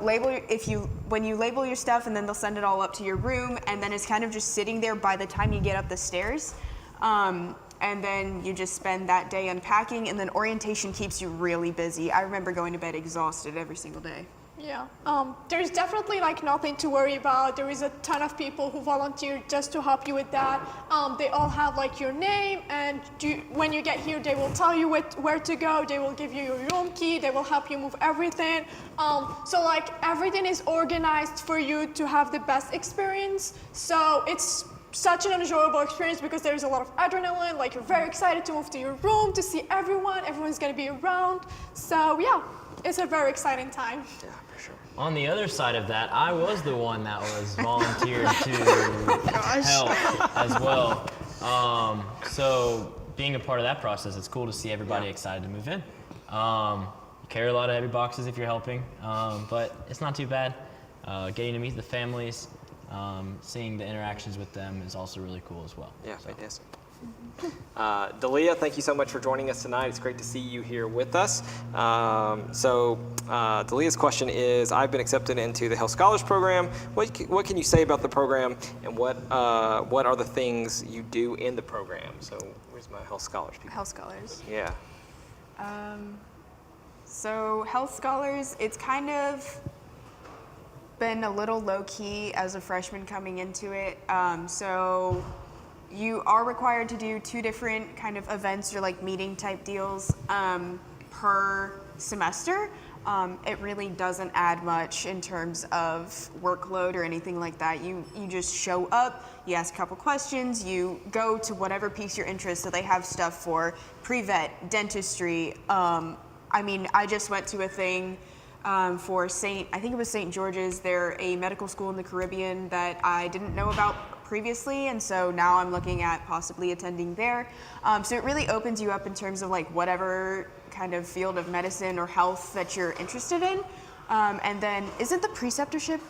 when you label your stuff, and then they'll send it all up to your room, and then it's kind of just sitting there by the time you get up the stairs. And then you just spend that day unpacking, and then orientation keeps you really busy. I remember going to bed exhausted every single day. Yeah, there's definitely like nothing to worry about. There is a ton of people who volunteer just to help you with that. They all have like your name, and when you get here, they will tell you where to go. They will give you your room key. They will help you move everything. So like everything is organized for you to have the best experience. So it's such an enjoyable experience because there's a lot of adrenaline. Like you're very excited to move to your room, to see everyone. Everyone's gonna be around. So yeah, it's a very exciting time. Yeah, for sure. On the other side of that, I was the one that was volunteered to help as well. So being a part of that process, it's cool to see everybody excited to move in. You carry a lot of heavy boxes if you're helping, but it's not too bad. Getting to meet the families, seeing the interactions with them is also really cool as well. Yeah, fantastic. Dalia, thank you so much for joining us tonight. It's great to see you here with us. Dalia's question is, I've been accepted into the Health Scholars Program. What can you say about the program, and what are the things you do in the program? So where's my Health Scholars people? Health Scholars. Yeah. So Health Scholars, it's kind of been a little low-key as a freshman coming into it. So you are required to do 2 different kind of events or like meeting type deals per semester. It really doesn't add much in terms of workload or anything like that. You just show up, you ask a couple questions, you go to whatever piece you're interested. So they have stuff for pre-vet, dentistry. I mean, I just went to a thing for I think it was St. George's. They're a medical school in the Caribbean that I didn't know about previously, and so now I'm looking at possibly attending there. So it really opens you up in terms of like whatever kind of field of medicine or health that you're interested in. And then isn't the preceptorship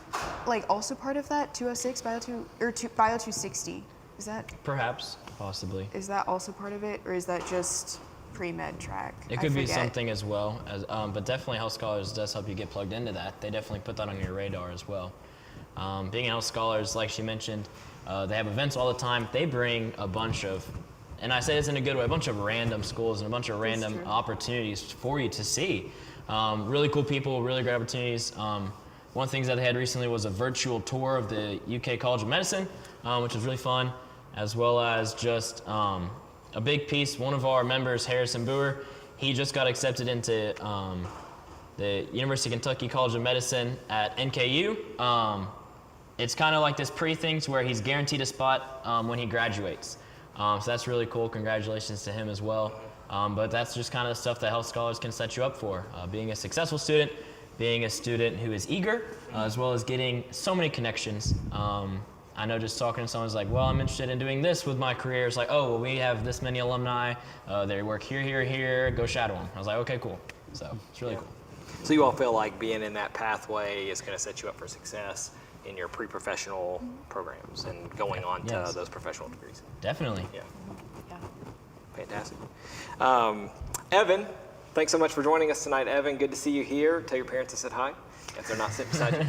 like also part of that 206 Bio 260? Is that Perhaps, possibly. Is that also part of it, or is that just pre-med track? It could be something as well, as, but definitely Health Scholars does help you get plugged into that. They definitely put that on your radar as well. Being Health Scholars, like she mentioned, they have events all the time. They bring a bunch of, and I say this in a good way, a bunch of random schools and a bunch of random opportunities for you to see. Really cool people, really great opportunities. One of the things that they had recently was a virtual tour of the UK College of Medicine, which was really fun, as well as just a big piece. One of our members, Harrison Boer, he just got accepted into the University of Kentucky College of Medicine at NKU. It's kind of like this pre-thing to where he's guaranteed a spot when he graduates. So that's really cool. Congratulations to him as well. But that's just kind of the stuff that Health Scholars can set you up for. Being a successful student, being a student who is eager, as well as getting so many connections. I know just talking to someone's like, well, I'm interested in doing this with my career. It's like, oh, well, we have this many alumni. They work here, here, here. Go shadow them. I was like, okay, cool. So it's really cool. So you all feel like being in that pathway is going to set you up for success in your pre-professional programs and going on to those professional degrees? Definitely. Yeah. Fantastic. Evan, thanks so much for joining us tonight. Evan, good to see you here. Tell your parents I said hi if they're not sitting beside you.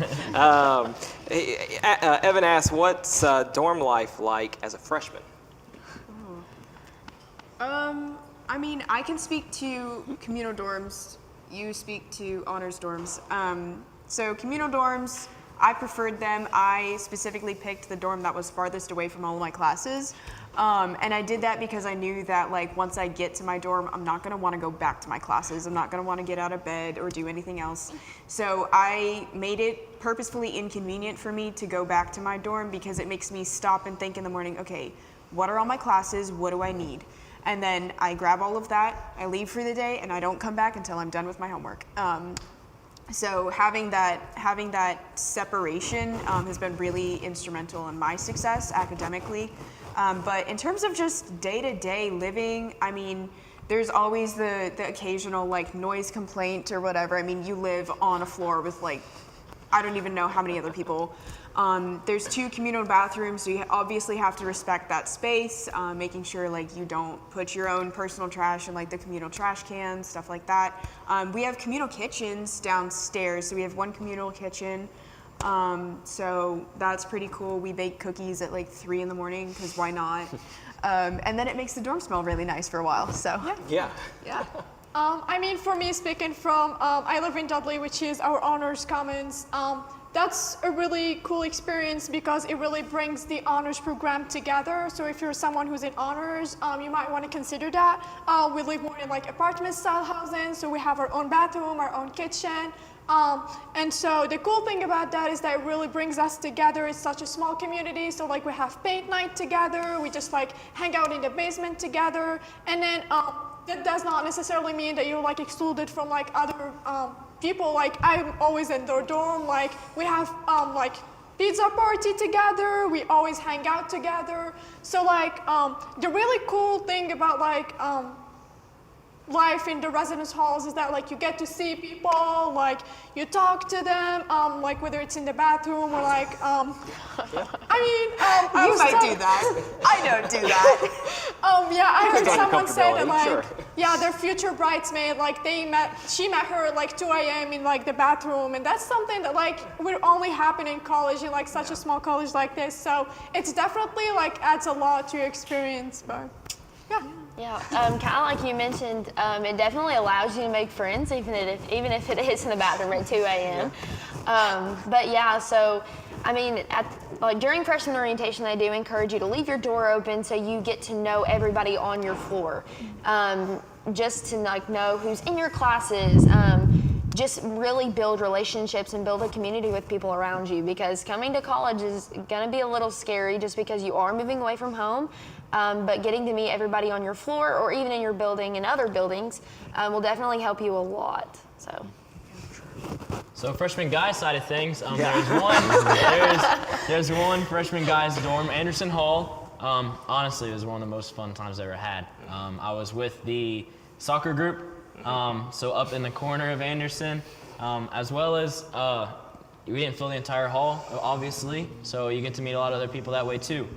Evan asked, what's dorm life like as a freshman? I mean, I can speak to communal dorms. You speak to honors dorms. So communal dorms, I preferred them. I specifically picked the dorm that was farthest away from all of my classes. And I did that because I knew that like once I get to my dorm, I'm not gonna wanna go back to my classes. I'm not gonna wanna get out of bed or do anything else. So I made it purposefully inconvenient for me to go back to my dorm because it makes me stop and think in the morning, okay, what are all my classes? What do I need? And then I grab all of that, I leave for the day, and I don't come back until I'm done with my homework. So having that separation has been really instrumental in my success academically. But in terms of just day-to-day living, I mean, there's always the occasional like noise complaint or whatever. I mean, you live on a floor with like, I don't even know how many other people. There's 2 communal bathrooms, so you obviously have to respect that space, making sure like you don't put your own personal trash in like the communal trash cans, stuff like that. We have communal kitchens downstairs, so we have 1 communal kitchen. So that's pretty cool. We bake cookies at like 3 in the morning, because why not? And then it makes the dorm smell really nice for a while, so. Yeah. I mean, for me, speaking from, I live in Dudley, which is our honors commons. That's a really cool experience because it really brings the honors program together. So if you're someone who's in honors, you might want to consider that. We live more in like apartment style housing, so we have our own bathroom, our own kitchen. And so the cool thing about that is that it really brings us together. It's such a small community, so like we have paint night together, we just like hang out in the basement together, and then that does not necessarily mean that you're like excluded from like other people. Like I'm always in their dorm, like we have like pizza party together, we always hang out together. So like the really cool thing about like life in the residence halls is that like you get to see people, like you talk to them, like whether it's in the bathroom or like, I mean, you might do that. I don't do that. Yeah, I heard someone say that like, sure. yeah, their future bridesmaid, like she met her at like 2 a.m. in like the bathroom, and that's something that like would only happen in college, in like such a small college like this. So it's definitely like adds a lot to your experience, but yeah. Yeah, kind of like you mentioned, it definitely allows you to make friends, even if it is in the bathroom at 2 a.m. But yeah, so I mean, like during freshman orientation, they do encourage you to leave your door open so you get to know everybody on your floor, just to like know who's in your classes. Just really build relationships and build a community with people around you, because coming to college is going to be a little scary just because you are moving away from home. But getting to meet everybody on your floor or even in your building and other buildings will definitely help you a lot. So freshman guys side of things, there's one freshman guys dorm, Anderson Hall. Honestly, it was one of the most fun times I ever had. I was with the soccer group, so up in the corner of Anderson, as well as we didn't fill the entire hall, obviously, so you get to meet a lot of other people that way too.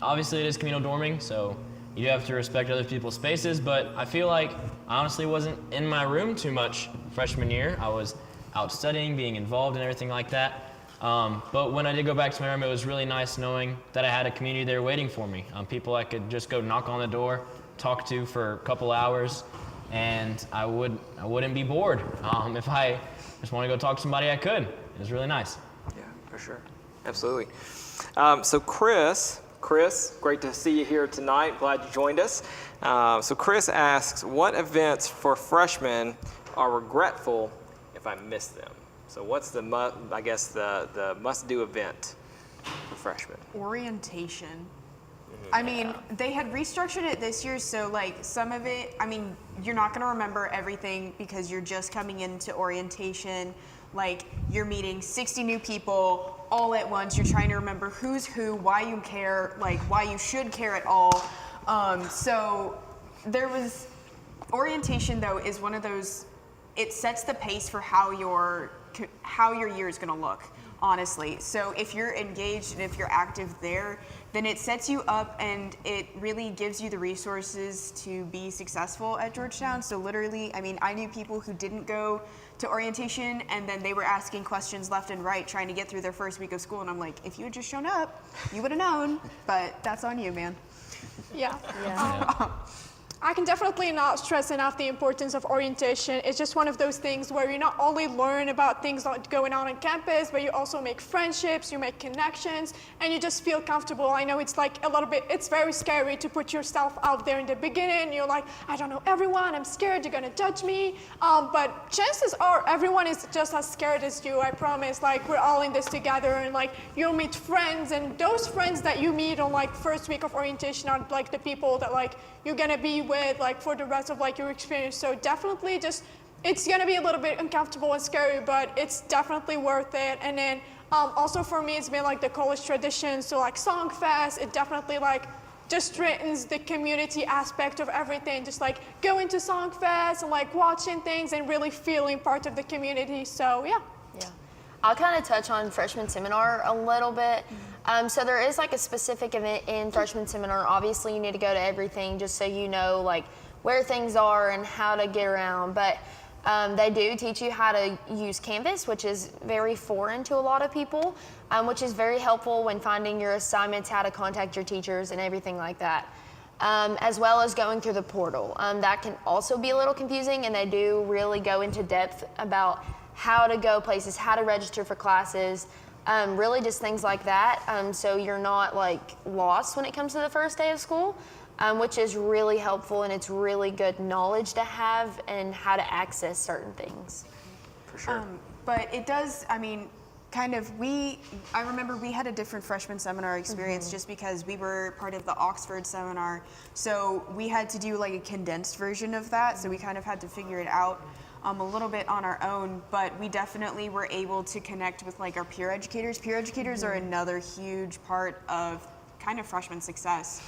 Obviously, it is communal dorming, so you do have to respect other people's spaces, but I feel like I honestly wasn't in my room too much freshman year. I was out studying, being involved and everything like that. But when I did go back to my room, it was really nice knowing that I had a community there waiting for me. People I could just go knock on the door, talk to for a couple hours, and I wouldn't be bored. If I just want to go talk to somebody, I could. It was really nice. Yeah, for sure. Absolutely. So Chris, great to see you here tonight. Glad you joined us. So Chris asks, what events for freshmen are regretful if I miss them? So what's the must-do event for freshmen? Orientation. I mean, they had restructured it this year, so like some of it, I mean, you're not gonna remember everything because you're just coming into orientation. Like you're meeting 60 new people all at once. You're trying to remember who's who, why you care, like why you should care at all. So there was, orientation though is one of those, it sets the pace for how your year is gonna look, honestly. So if you're engaged and if you're active there, then it sets you up and it really gives you the resources to be successful at Georgetown. So literally, I mean, I knew people who didn't go to orientation and then they were asking questions left and right trying to get through their first week of school, and I'm like, if you had just shown up, you would have known, but that's on you, man. Yeah. I can definitely not stress enough the importance of orientation. It's just one of those things where you not only learn about things going on campus, but you also make friendships, you make connections, and you just feel comfortable. I know it's like a little bit, it's very scary to put yourself out there in the beginning. You're like, I don't know everyone, I'm scared, you're gonna judge me. But chances are everyone is just as scared as you, I promise. Like we're all in this together, and like you'll meet friends, and those friends that you meet on like first week of orientation are like the people that like you're gonna be with like for the rest of like your experience. So definitely just, it's gonna be a little bit uncomfortable and scary, but it's definitely worth it. And then also for me, it's been like the college tradition. So like Songfest, it definitely like just strengthens the community aspect of everything. Just like going to Songfest and like watching things and really feeling part of the community. So yeah. I'll kind of touch on freshman seminar a little bit. So there is like a specific event in freshman seminar. Obviously you need to go to everything just so you know like where things are and how to get around. But they do teach you how to use Canvas, which is very foreign to a lot of people, which is very helpful when finding your assignments, how to contact your teachers and everything like that. as well as going through the portal. That can also be a little confusing, and they do really go into depth about how to go places, how to register for classes, really just things like that. So you're not like lost when it comes to the first day of school, which is really helpful, and it's really good knowledge to have and how to access certain things. For sure. But it does, I mean, I remember we had a different freshman seminar experience just because we were part of the Oxford seminar. So we had to do like a condensed version of that. So we kind of had to figure it out a little bit on our own, but we definitely were able to connect with like our peer educators. Peer educators are another huge part of kind of freshman success.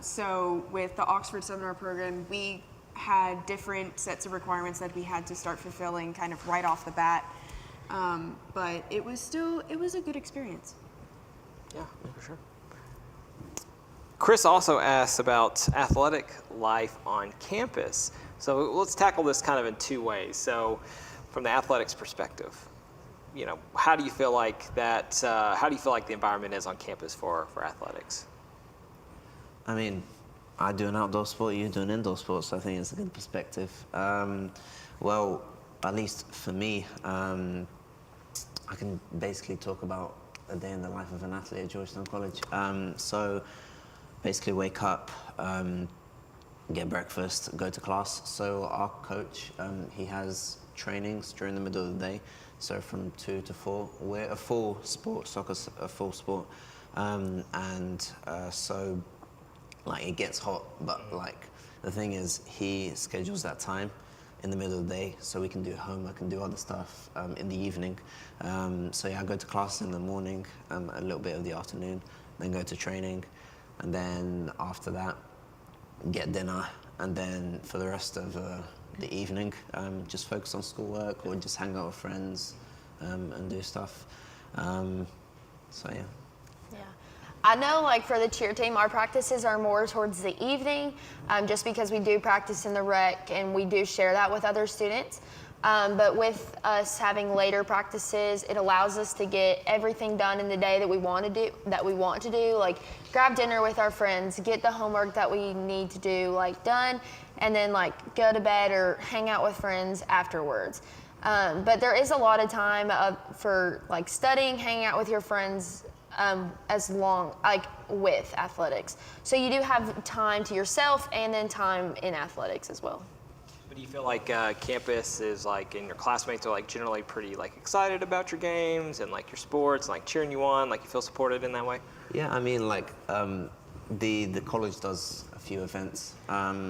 So with the Oxford seminar program, we had different sets of requirements that we had to start fulfilling kind of right off the bat. But it was a good experience. Yeah, for sure. Chris also asked about athletic life on campus. So let's tackle this kind of in two ways. So from the athletics perspective, you know, how do you feel like that, how do you feel like the environment is on campus for athletics? I mean, I do an outdoor sport, you do an indoor sport, so I think it's a good perspective. Well, at least for me, I can basically talk about a day in the life of an athlete at Georgetown College. So basically wake up, get breakfast, go to class. So our coach, he has trainings during the middle of the day. So from 2 to 4, we're a full sport, soccer's a full sport. So like it gets hot, but like the thing is he schedules that time in the middle of the day so we can do homework and do other stuff in the evening. So yeah, I go to class in the morning, a little bit of the afternoon, then go to training, and then after that, get dinner, and then for the rest of the evening, just focus on schoolwork or just hang out with friends and do stuff. So yeah. I know, like, for the cheer team, our practices are more towards the evening, just because we do practice in the rec and we do share that with other students. But with us having later practices, it allows us to get everything done in the day that we want to do, like grab dinner with our friends, get the homework that we need to do, like, done, and then, like, go to bed or hang out with friends afterwards. But there is a lot of time for, like, studying, hanging out with your friends, as long, like, with athletics. So you do have time to yourself and then time in athletics as well. But do you feel like campus is like, and your classmates are like generally pretty like excited about your games and like your sports and like cheering you on, like you feel supported in that way? Yeah, I mean, like, the college does a few events.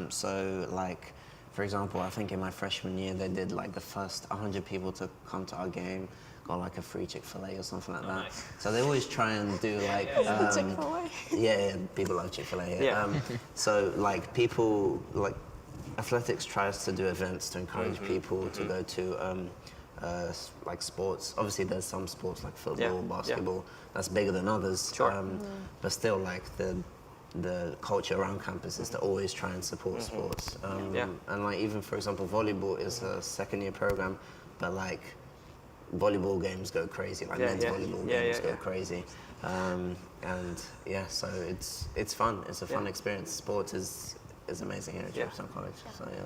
So like, for example, I think in my freshman year, they did like the first 100 people to come to our game got like a free Chick-fil-A or something like that. Nice. So they always try and do like, Chick-fil-A. yeah, people love Chick-fil-A. Yeah. So like people, like athletics tries to do events to encourage people to go to like sports. Obviously there's some sports like football, basketball, that's bigger than others. Sure. But still, like the culture around campus is to always try and support sports. And like even for example, volleyball is a second-year program, but like volleyball games go crazy. Like men's volleyball games go crazy. And yeah, so it's fun. It's a fun experience. Sport is amazing here at Georgetown College. So yeah.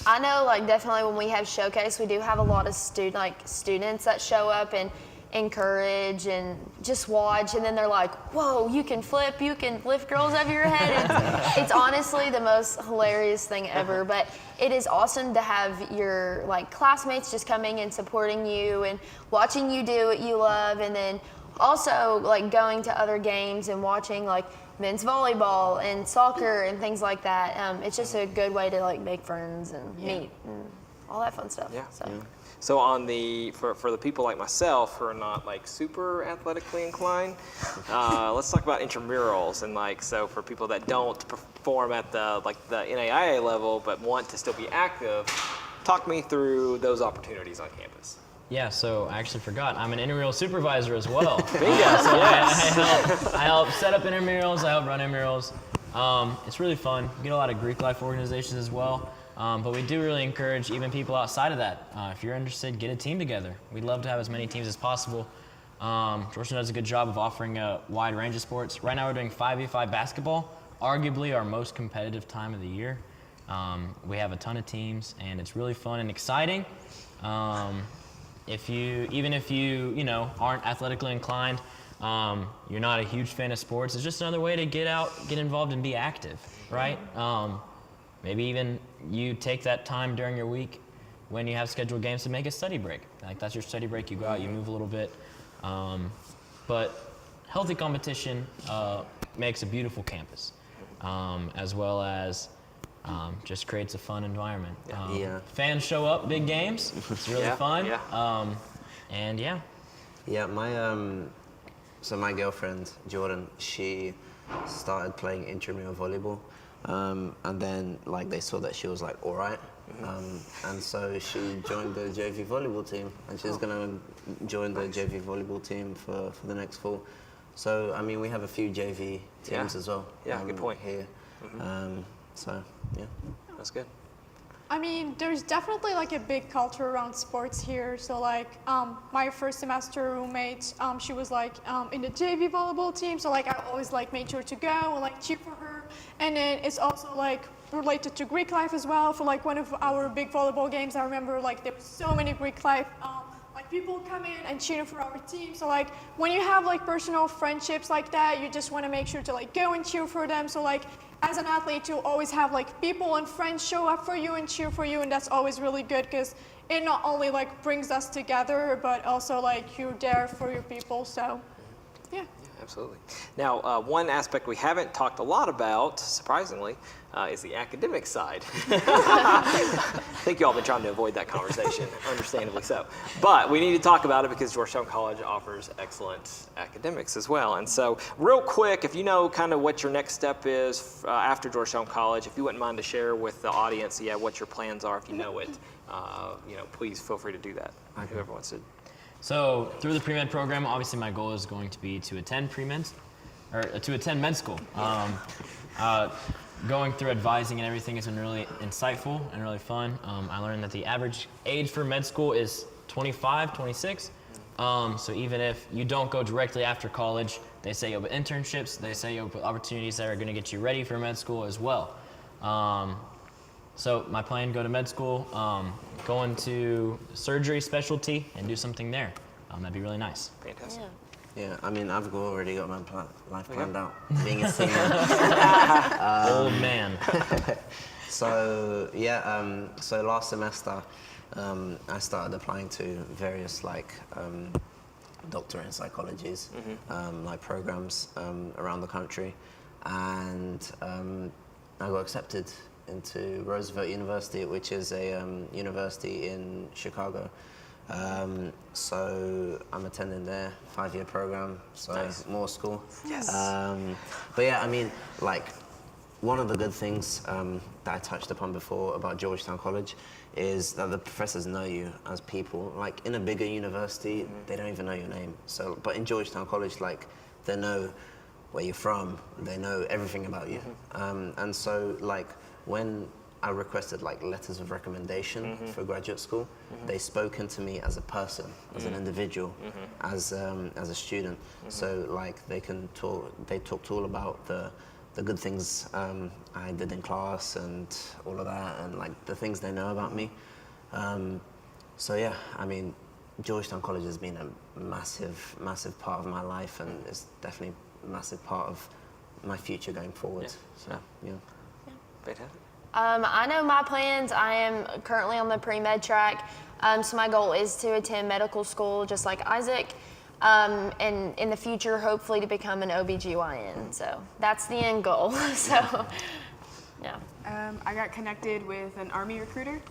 I know, like, definitely when we have showcase, we do have a lot of students that show up and encourage and just watch, and then they're like, whoa, you can flip, you can lift girls over your head. It's honestly the most hilarious thing ever, but it is awesome to have your like classmates just coming and supporting you and watching you do what you love, and then also like going to other games and watching like men's volleyball and soccer and things like that. It's just a good way to like make friends and meet and all that fun stuff. So on for the people like myself who are not like super athletically inclined, let's talk about intramurals. And like, so for people that don't perform at the NAIA level but want to still be active, talk me through those opportunities on campus. Yeah, so I actually forgot, I'm an intramural supervisor as well. Bingo, yes. I help set up intramurals, I help run intramurals. It's really fun. We get a lot of Greek life organizations as well. But we do really encourage even people outside of that. If you're interested, get a team together. We'd love to have as many teams as possible. Georgetown does a good job of offering a wide range of sports. Right now we're doing 5v5 basketball. arguably our most competitive time of the year. We have a ton of teams, and it's really fun and exciting. Even if you aren't athletically inclined, you're not a huge fan of sports, it's just another way to get out, get involved, and be active, right? Maybe even you take that time during your week when you have scheduled games to make a study break. Like, that's your study break, you go out, you move a little bit. But healthy competition makes a beautiful campus, as well as just creates a fun environment. Fans show up, big games, it's really fun. And yeah. Yeah, so my girlfriend, Jordan, she started playing intramural volleyball. And then they saw that she was all right. And so she joined the JV volleyball team, and she's going to join the JV volleyball team for the next fall. So, I mean, we have a few JV teams as well. Yeah, good point. Here. So, yeah. That's good. I mean, there's definitely a big culture around sports here. So my first semester roommate, she was in the JV volleyball team. So I always made sure to go and cheer for her. And then it's also related to Greek life as well. For one of our big volleyball games, I remember there were so many Greek life people come in and cheer for our team. So when you have personal friendships like that, you just want to make sure to go and cheer for them. So as an athlete, you always have people and friends show up for you and cheer for you, and that's always really good because it not only brings us together, but also you're there for your people. So yeah. Absolutely. Now, one aspect we haven't talked a lot about, surprisingly, is the academic side. I think you all have been trying to avoid that conversation, understandably so. But we need to talk about it because Georgetown College offers excellent academics as well. And so, real quick, if you know kind of what your next step is after Georgetown College, if you wouldn't mind to share with the audience, what your plans are, if you know it, please feel free to do that. Whoever wants to. So through the pre-med program, obviously my goal is going to be to attend pre-med, or to attend med school. Going through advising and everything has been really insightful and really fun. I learned that the average age for med school is 25, 26. So even if you don't go directly after college, they say you'll have internships, they say you'll have opportunities that are going to get you ready for med school as well. So my plan, go to med school, go into surgery specialty and do something there. That'd be really nice. Fantastic. Yeah, I mean, I've already got my life planned out, being a singer. Old man. So, yeah, so last semester, I started applying to various, doctorate in psychologies, programs around the country. And I got accepted into Roosevelt University, which is a university in Chicago. So I'm attending their 5-year program, so nice. More school. Yes. But yeah, I mean, one of the good things that I touched upon before about Georgetown College is that the professors know you as people. In a bigger university, they don't even know your name. So, but in Georgetown College, they know where you're from, they know everything about you. And so, when I requested letters of recommendation for graduate school, they spoken to me as a person, as an individual, as a student. So they talked all about the good things I did in class and all of that, and the things they know about me. So yeah, I mean, Georgetown College has been a massive, massive part of my life, and it's definitely a massive part of my future going forward. So yeah. Fantastic. I know my plans. I am currently on the pre-med track, so my goal is to attend medical school just like Isaac, and in the future, hopefully to become an OBGYN. So that's the end goal. So, yeah. I got connected with an Army recruiter,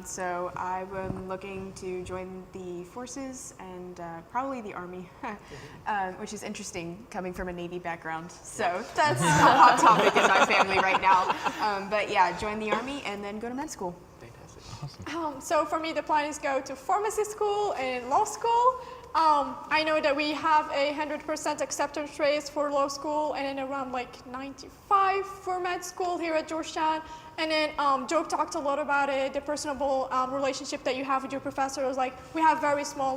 so I'm looking to join the forces and probably the Army, which is interesting coming from a Navy background. So that's a hot topic in my family right now. But yeah, join the Army and then go to med school. Fantastic. Awesome. So for me, the plan is go to pharmacy school and law school. I know that we have a 100% acceptance rate for law school, and then around 95 for med school here at Georgetown. And then Joe talked a lot about it, the personable relationship that you have with your professors. We have very small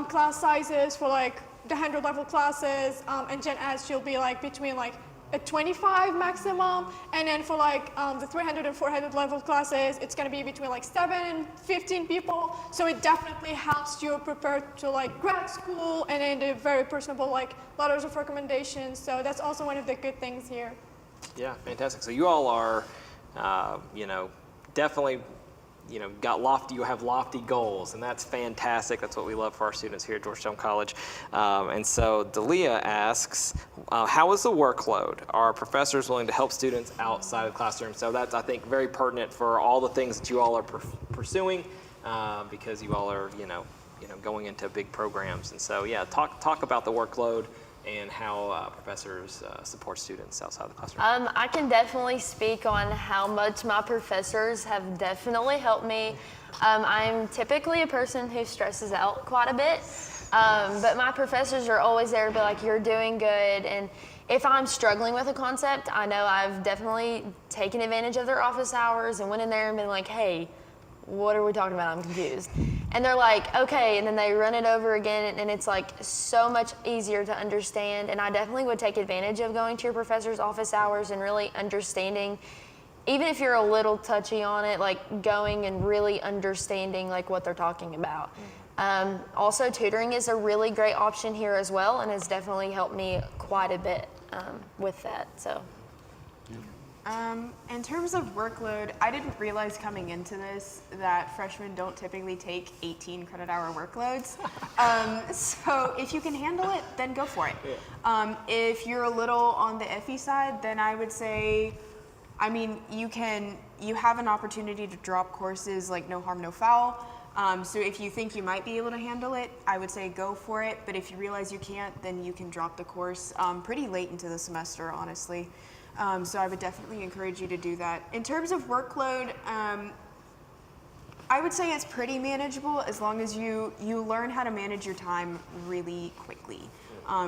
class sizes for the 100 level classes, and Jen as she'll be between a 25 maximum, and then for like the 300 and 400 level classes, it's going to be between like 7 and 15 people. So it definitely helps you prepare to like grad school, and then the very personable like letters of recommendations. So that's also one of the good things here. Yeah, fantastic. So you all are, definitely, you have lofty goals, and that's fantastic. That's what we love for our students here at Georgetown College. And so Dalia asks, how is the workload? Are professors willing to help students outside of the classroom? So that's, I think, very pertinent for all the things that you all are pursuing, because you all are, going into big programs. And so, yeah, talk about the workload and how professors support students outside the classroom. I can definitely speak on how much my professors have definitely helped me. I'm typically a person who stresses out quite a bit, but my professors are always there to be like, you're doing good. And if I'm struggling with a concept, I know I've definitely taken advantage of their office hours and went in there and been like, hey, what are we talking about? I'm confused. And they're like, okay, and then they run it over again, and it's like so much easier to understand. And I definitely would take advantage of going to your professor's office hours and really understanding, even if you're a little touchy on it, like going and really understanding like what they're talking about. Also, tutoring is a really great option here as well, and has definitely helped me quite a bit with that. So. In terms of workload, I didn't realize coming into this that freshmen don't typically take 18 credit hour workloads. So if you can handle it, then go for it. If you're a little on the iffy side, then I would say, you have an opportunity to drop courses like no harm, no foul. So if you think you might be able to handle it, I would say go for it. But if you realize you can't, then you can drop the course pretty late into the semester, honestly. So I would definitely encourage you to do that. In terms of workload, I would say it's pretty manageable as long as you learn how to manage your time really quickly.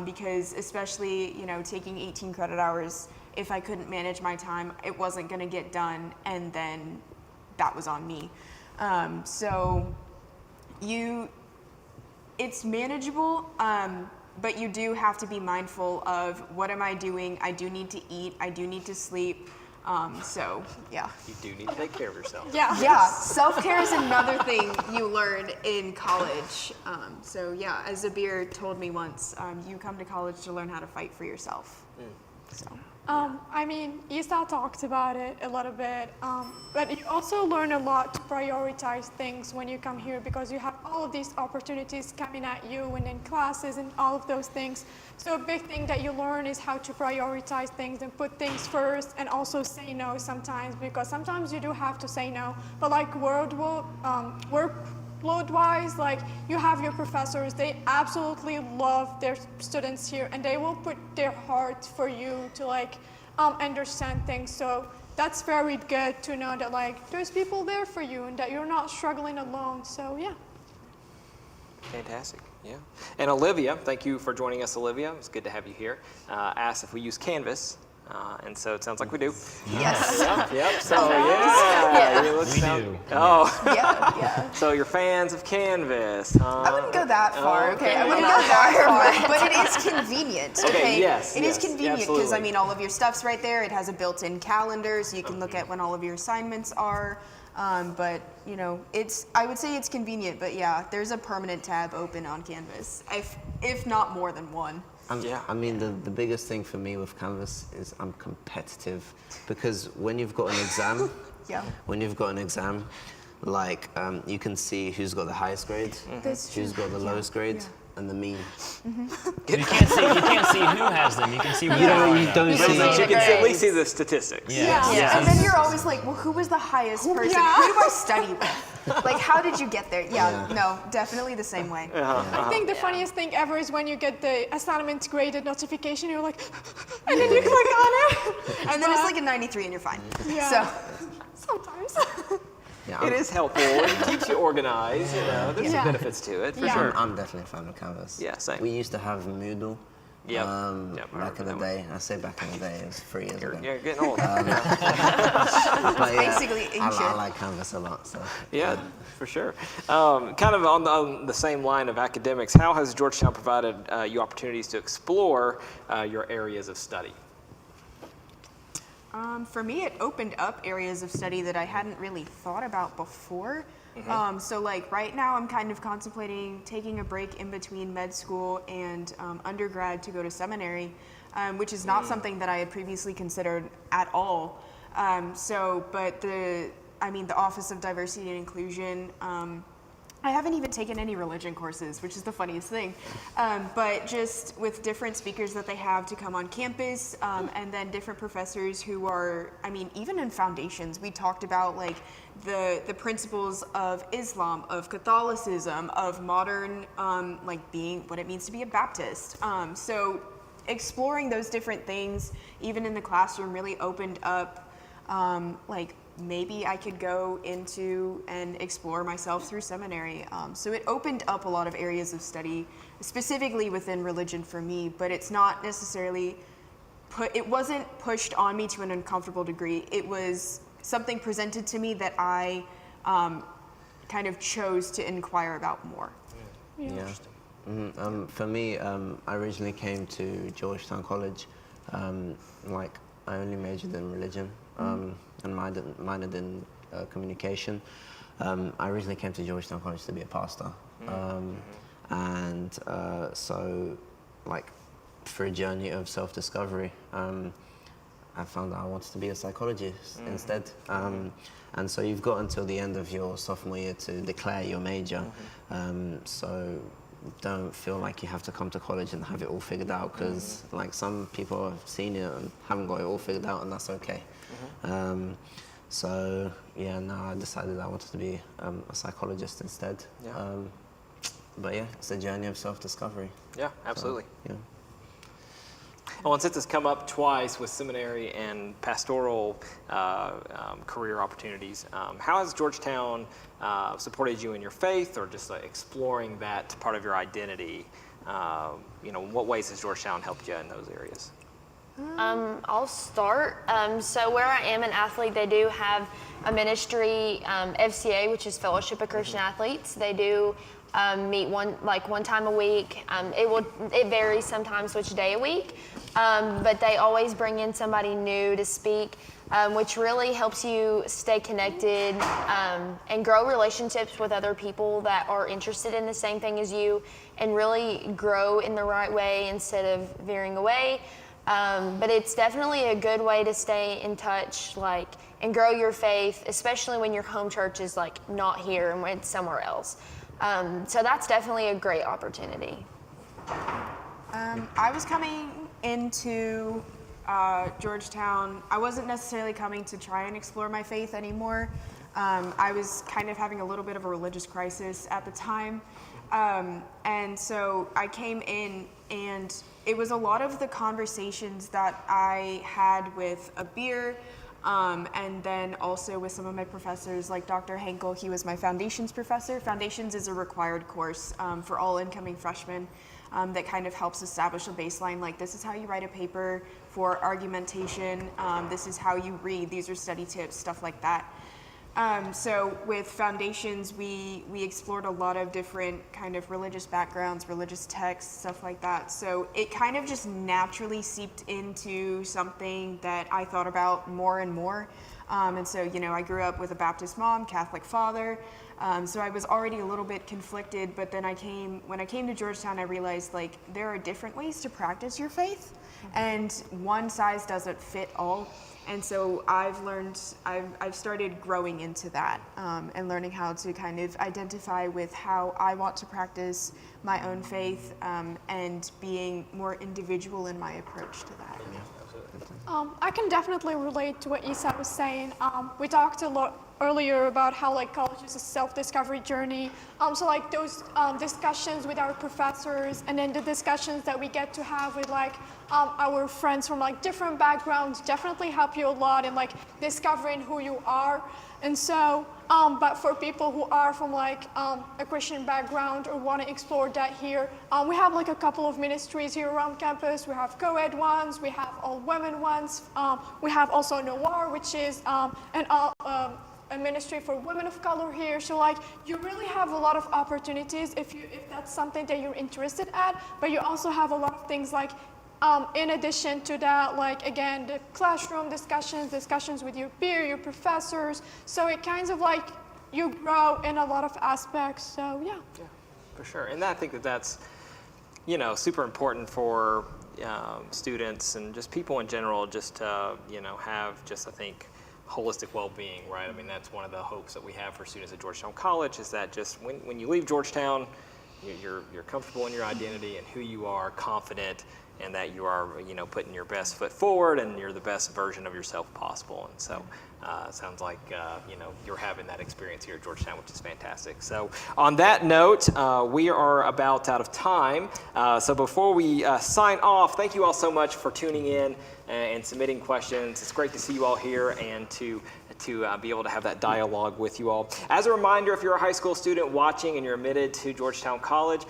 Because especially, taking 18 credit hours, if I couldn't manage my time, it wasn't going to get done, and then that was on me. So it's manageable. But you do have to be mindful of, what am I doing? I do need to eat. I do need to sleep. So, yeah. You do need to take care of yourself. Yeah. Self-care is another thing you learn in college. So, yeah, as Zabir told me once, you come to college to learn how to fight for yourself. So. Isa talked about it a little bit, but you also learn a lot to prioritize things when you come here, because you have all of these opportunities coming at you and in classes and all of those things. So a big thing that you learn is how to prioritize things and put things first, and also say no sometimes, because sometimes you do have to say no. But like workload-wise, like you have your professors, they absolutely love their students here, and they will put their heart for you to understand things. So that's very good to know that there's people there for you and that you're not struggling alone. So yeah. Fantastic. Yeah. And Olivia, thank you for joining us, Olivia. It's good to have you here. Asked if we use Canvas. And so it sounds like we do. Yes. Yep. So yeah. We do. Oh. Yeah. So you're fans of Canvas, huh? I wouldn't go that far. Okay. I wouldn't go that far, but it is convenient. Okay. Yes. It is convenient because absolutely. all of your stuff's right there. It has a built-in calendar, so you can look at when all of your assignments are. But I would say it's convenient. But yeah, there's a permanent tab open on Canvas, if not more than one. The biggest thing for me with Canvas is I'm competitive, because when you've got an exam, you can see who's got the highest grade, who's got the lowest grade, and the mean. You can't see who has them. You can see where you can at least see the statistics. Yeah. And then you're always like, well, who was the highest person? Yeah. Who do I study with? How did you get there? No, definitely the same way. I think the funniest thing ever is when you get the assignment graded notification, you're like, and then you click on it. And then it's like a 93 and you're fine. Yeah. So sometimes. Yeah, it is helpful. It keeps you organized. There's some benefits to it, for sure. I'm definitely a fan of Canvas. Yeah, same. We used to have Moodle. Back in the day. I say back in the day, it was 3 years ago. You're getting old. But basically ancient. I like Canvas a lot. So. Yeah, for sure. Kind of on the same line of academics, how has Georgetown provided you opportunities to explore your areas of study? For me, it opened up areas of study that I hadn't really thought about before. So like right now I'm kind of contemplating taking a break in between med school and undergrad to go to seminary, which is not something that I had previously considered at all. But the Office of Diversity and Inclusion, I haven't even taken any religion courses, which is the funniest thing. But just with different speakers that they have to come on campus, and then different professors who are, even in foundations, we talked about like the principles of Islam, of Catholicism, of modern, like being what it means to be a Baptist. So exploring those different things, even in the classroom, really opened up, like maybe I could go into and explore myself through seminary. So it opened up a lot of areas of study, specifically within religion for me, but it's not necessarily it wasn't pushed on me to an uncomfortable degree. It was something presented to me that I kind of chose to inquire about more. Yeah. For me, I originally came to Georgetown College. Like I only majored in religion. And minored in communication. I originally came to Georgetown College to be a pastor. So like for a journey of self-discovery, I found that I wanted to be a psychologist instead. And so you've got until the end of your sophomore year to declare your major. So don't feel like you have to come to college and have it all figured out, because like some people have seen it and haven't got it all figured out, and that's okay. So yeah, now I decided I wanted to be a psychologist instead. But yeah, it's a journey of self-discovery. Yeah, absolutely. So, yeah. Well, and since it's come up twice with seminary and pastoral career opportunities, how has Georgetown supported you in your faith, or just exploring that part of your identity? What ways has Georgetown helped you in those areas? I'll start. So where I am an athlete, they do have a ministry, FCA, which is Fellowship of Christian Athletes. They do meet one time a week. It varies sometimes which day a week, but they always bring in somebody new to speak, which really helps you stay connected and grow relationships with other people that are interested in the same thing as you, and really grow in the right way instead of veering away. But it's definitely a good way to stay in touch, and grow your faith, especially when your home church is not here and it's somewhere else. So that's definitely a great opportunity. I was coming into Georgetown. I wasn't necessarily coming to try and explore my faith anymore. I was kind of having a little bit of a religious crisis at the time. And so I came in, and it was a lot of the conversations that I had with a beer, and then also with some of my professors, like Dr. Henkel. He was my Foundations professor. Foundations is a required course for all incoming freshmen that kind of helps establish a baseline, like this is how you write a paper for argumentation, this is how you read, these are study tips, stuff like that. So with Foundations, we explored a lot of different kind of religious backgrounds, religious texts, stuff like that. So it kind of just naturally seeped into something that I thought about more and more. And so, I grew up with a Baptist mom, Catholic father. So I was already a little bit conflicted, but then when I came to Georgetown, I realized there are different ways to practice your faith, and one size doesn't fit all. And so I've started growing into that, and learning how to kind of identify with how I want to practice my own faith, and being more individual in my approach to that. I can definitely relate to what Isa was saying. We talked a lot earlier about how college is a self-discovery journey. So those discussions with our professors, and then the discussions that we get to have with our friends from different backgrounds definitely help you a lot in discovering who you are. And so, but for people who are from a Christian background or want to explore that here, we have a couple of ministries here around campus. We have co-ed ones, we have all women ones, we have also Noir, which is a ministry for women of color here. So you really have a lot of opportunities if that's something that you're interested at, but you also have a lot of things in addition to that, like again, the classroom discussions with your peer, your professors. So it kind of like you grow in a lot of aspects. So yeah. Yeah, for sure. And I think that that's, you know, super important for students and just people in general, just to, you know, have just, I think, holistic well-being, right? I mean, that's one of the hopes that we have for students at Georgetown College, is that just when you leave Georgetown, you're comfortable in your identity and who you are, confident, and that you are, you know, putting your best foot forward and you're the best version of yourself possible. And so it sounds like, you know, you're having that experience here at Georgetown, which is fantastic. So on that note, we are about out of time. So before we sign off, thank you all so much for tuning in and submitting questions. It's great to see you all here and to be able to have that dialogue with you all. As a reminder, if you're a high school student watching and you're admitted to Georgetown College,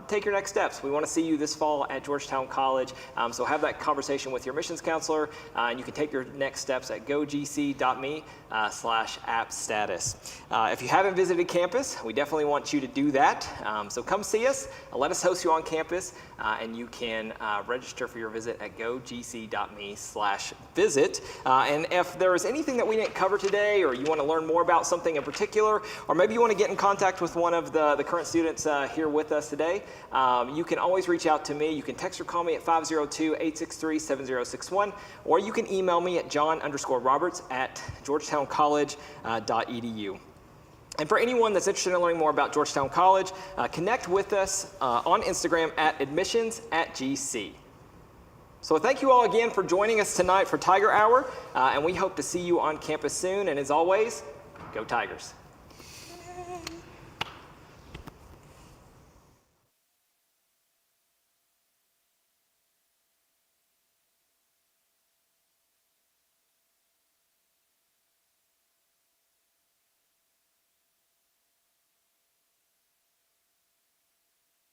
take your next steps. We want to see you this fall at Georgetown College, so have that conversation with your admissions counselor, and you can take your next steps at gogc.me/app status. If you haven't visited campus, we definitely want you to do that. So come see us, let us host you on campus, and you can register for your visit at gogc.me/visit. And if there is anything that we didn't cover today, or you want to learn more about something in particular, or maybe you want to get in contact with one of the current students here with us today, you can always reach out to me. You can text or call me at 502-863-7061, or you can email me at john_roberts@georgetowncollege.edu. And for anyone that's interested in learning more about Georgetown College, connect with us on Instagram at admissions@GC. So thank you all again for joining us tonight for Tiger Hour, and we hope to see you on campus soon. And as always, go Tigers.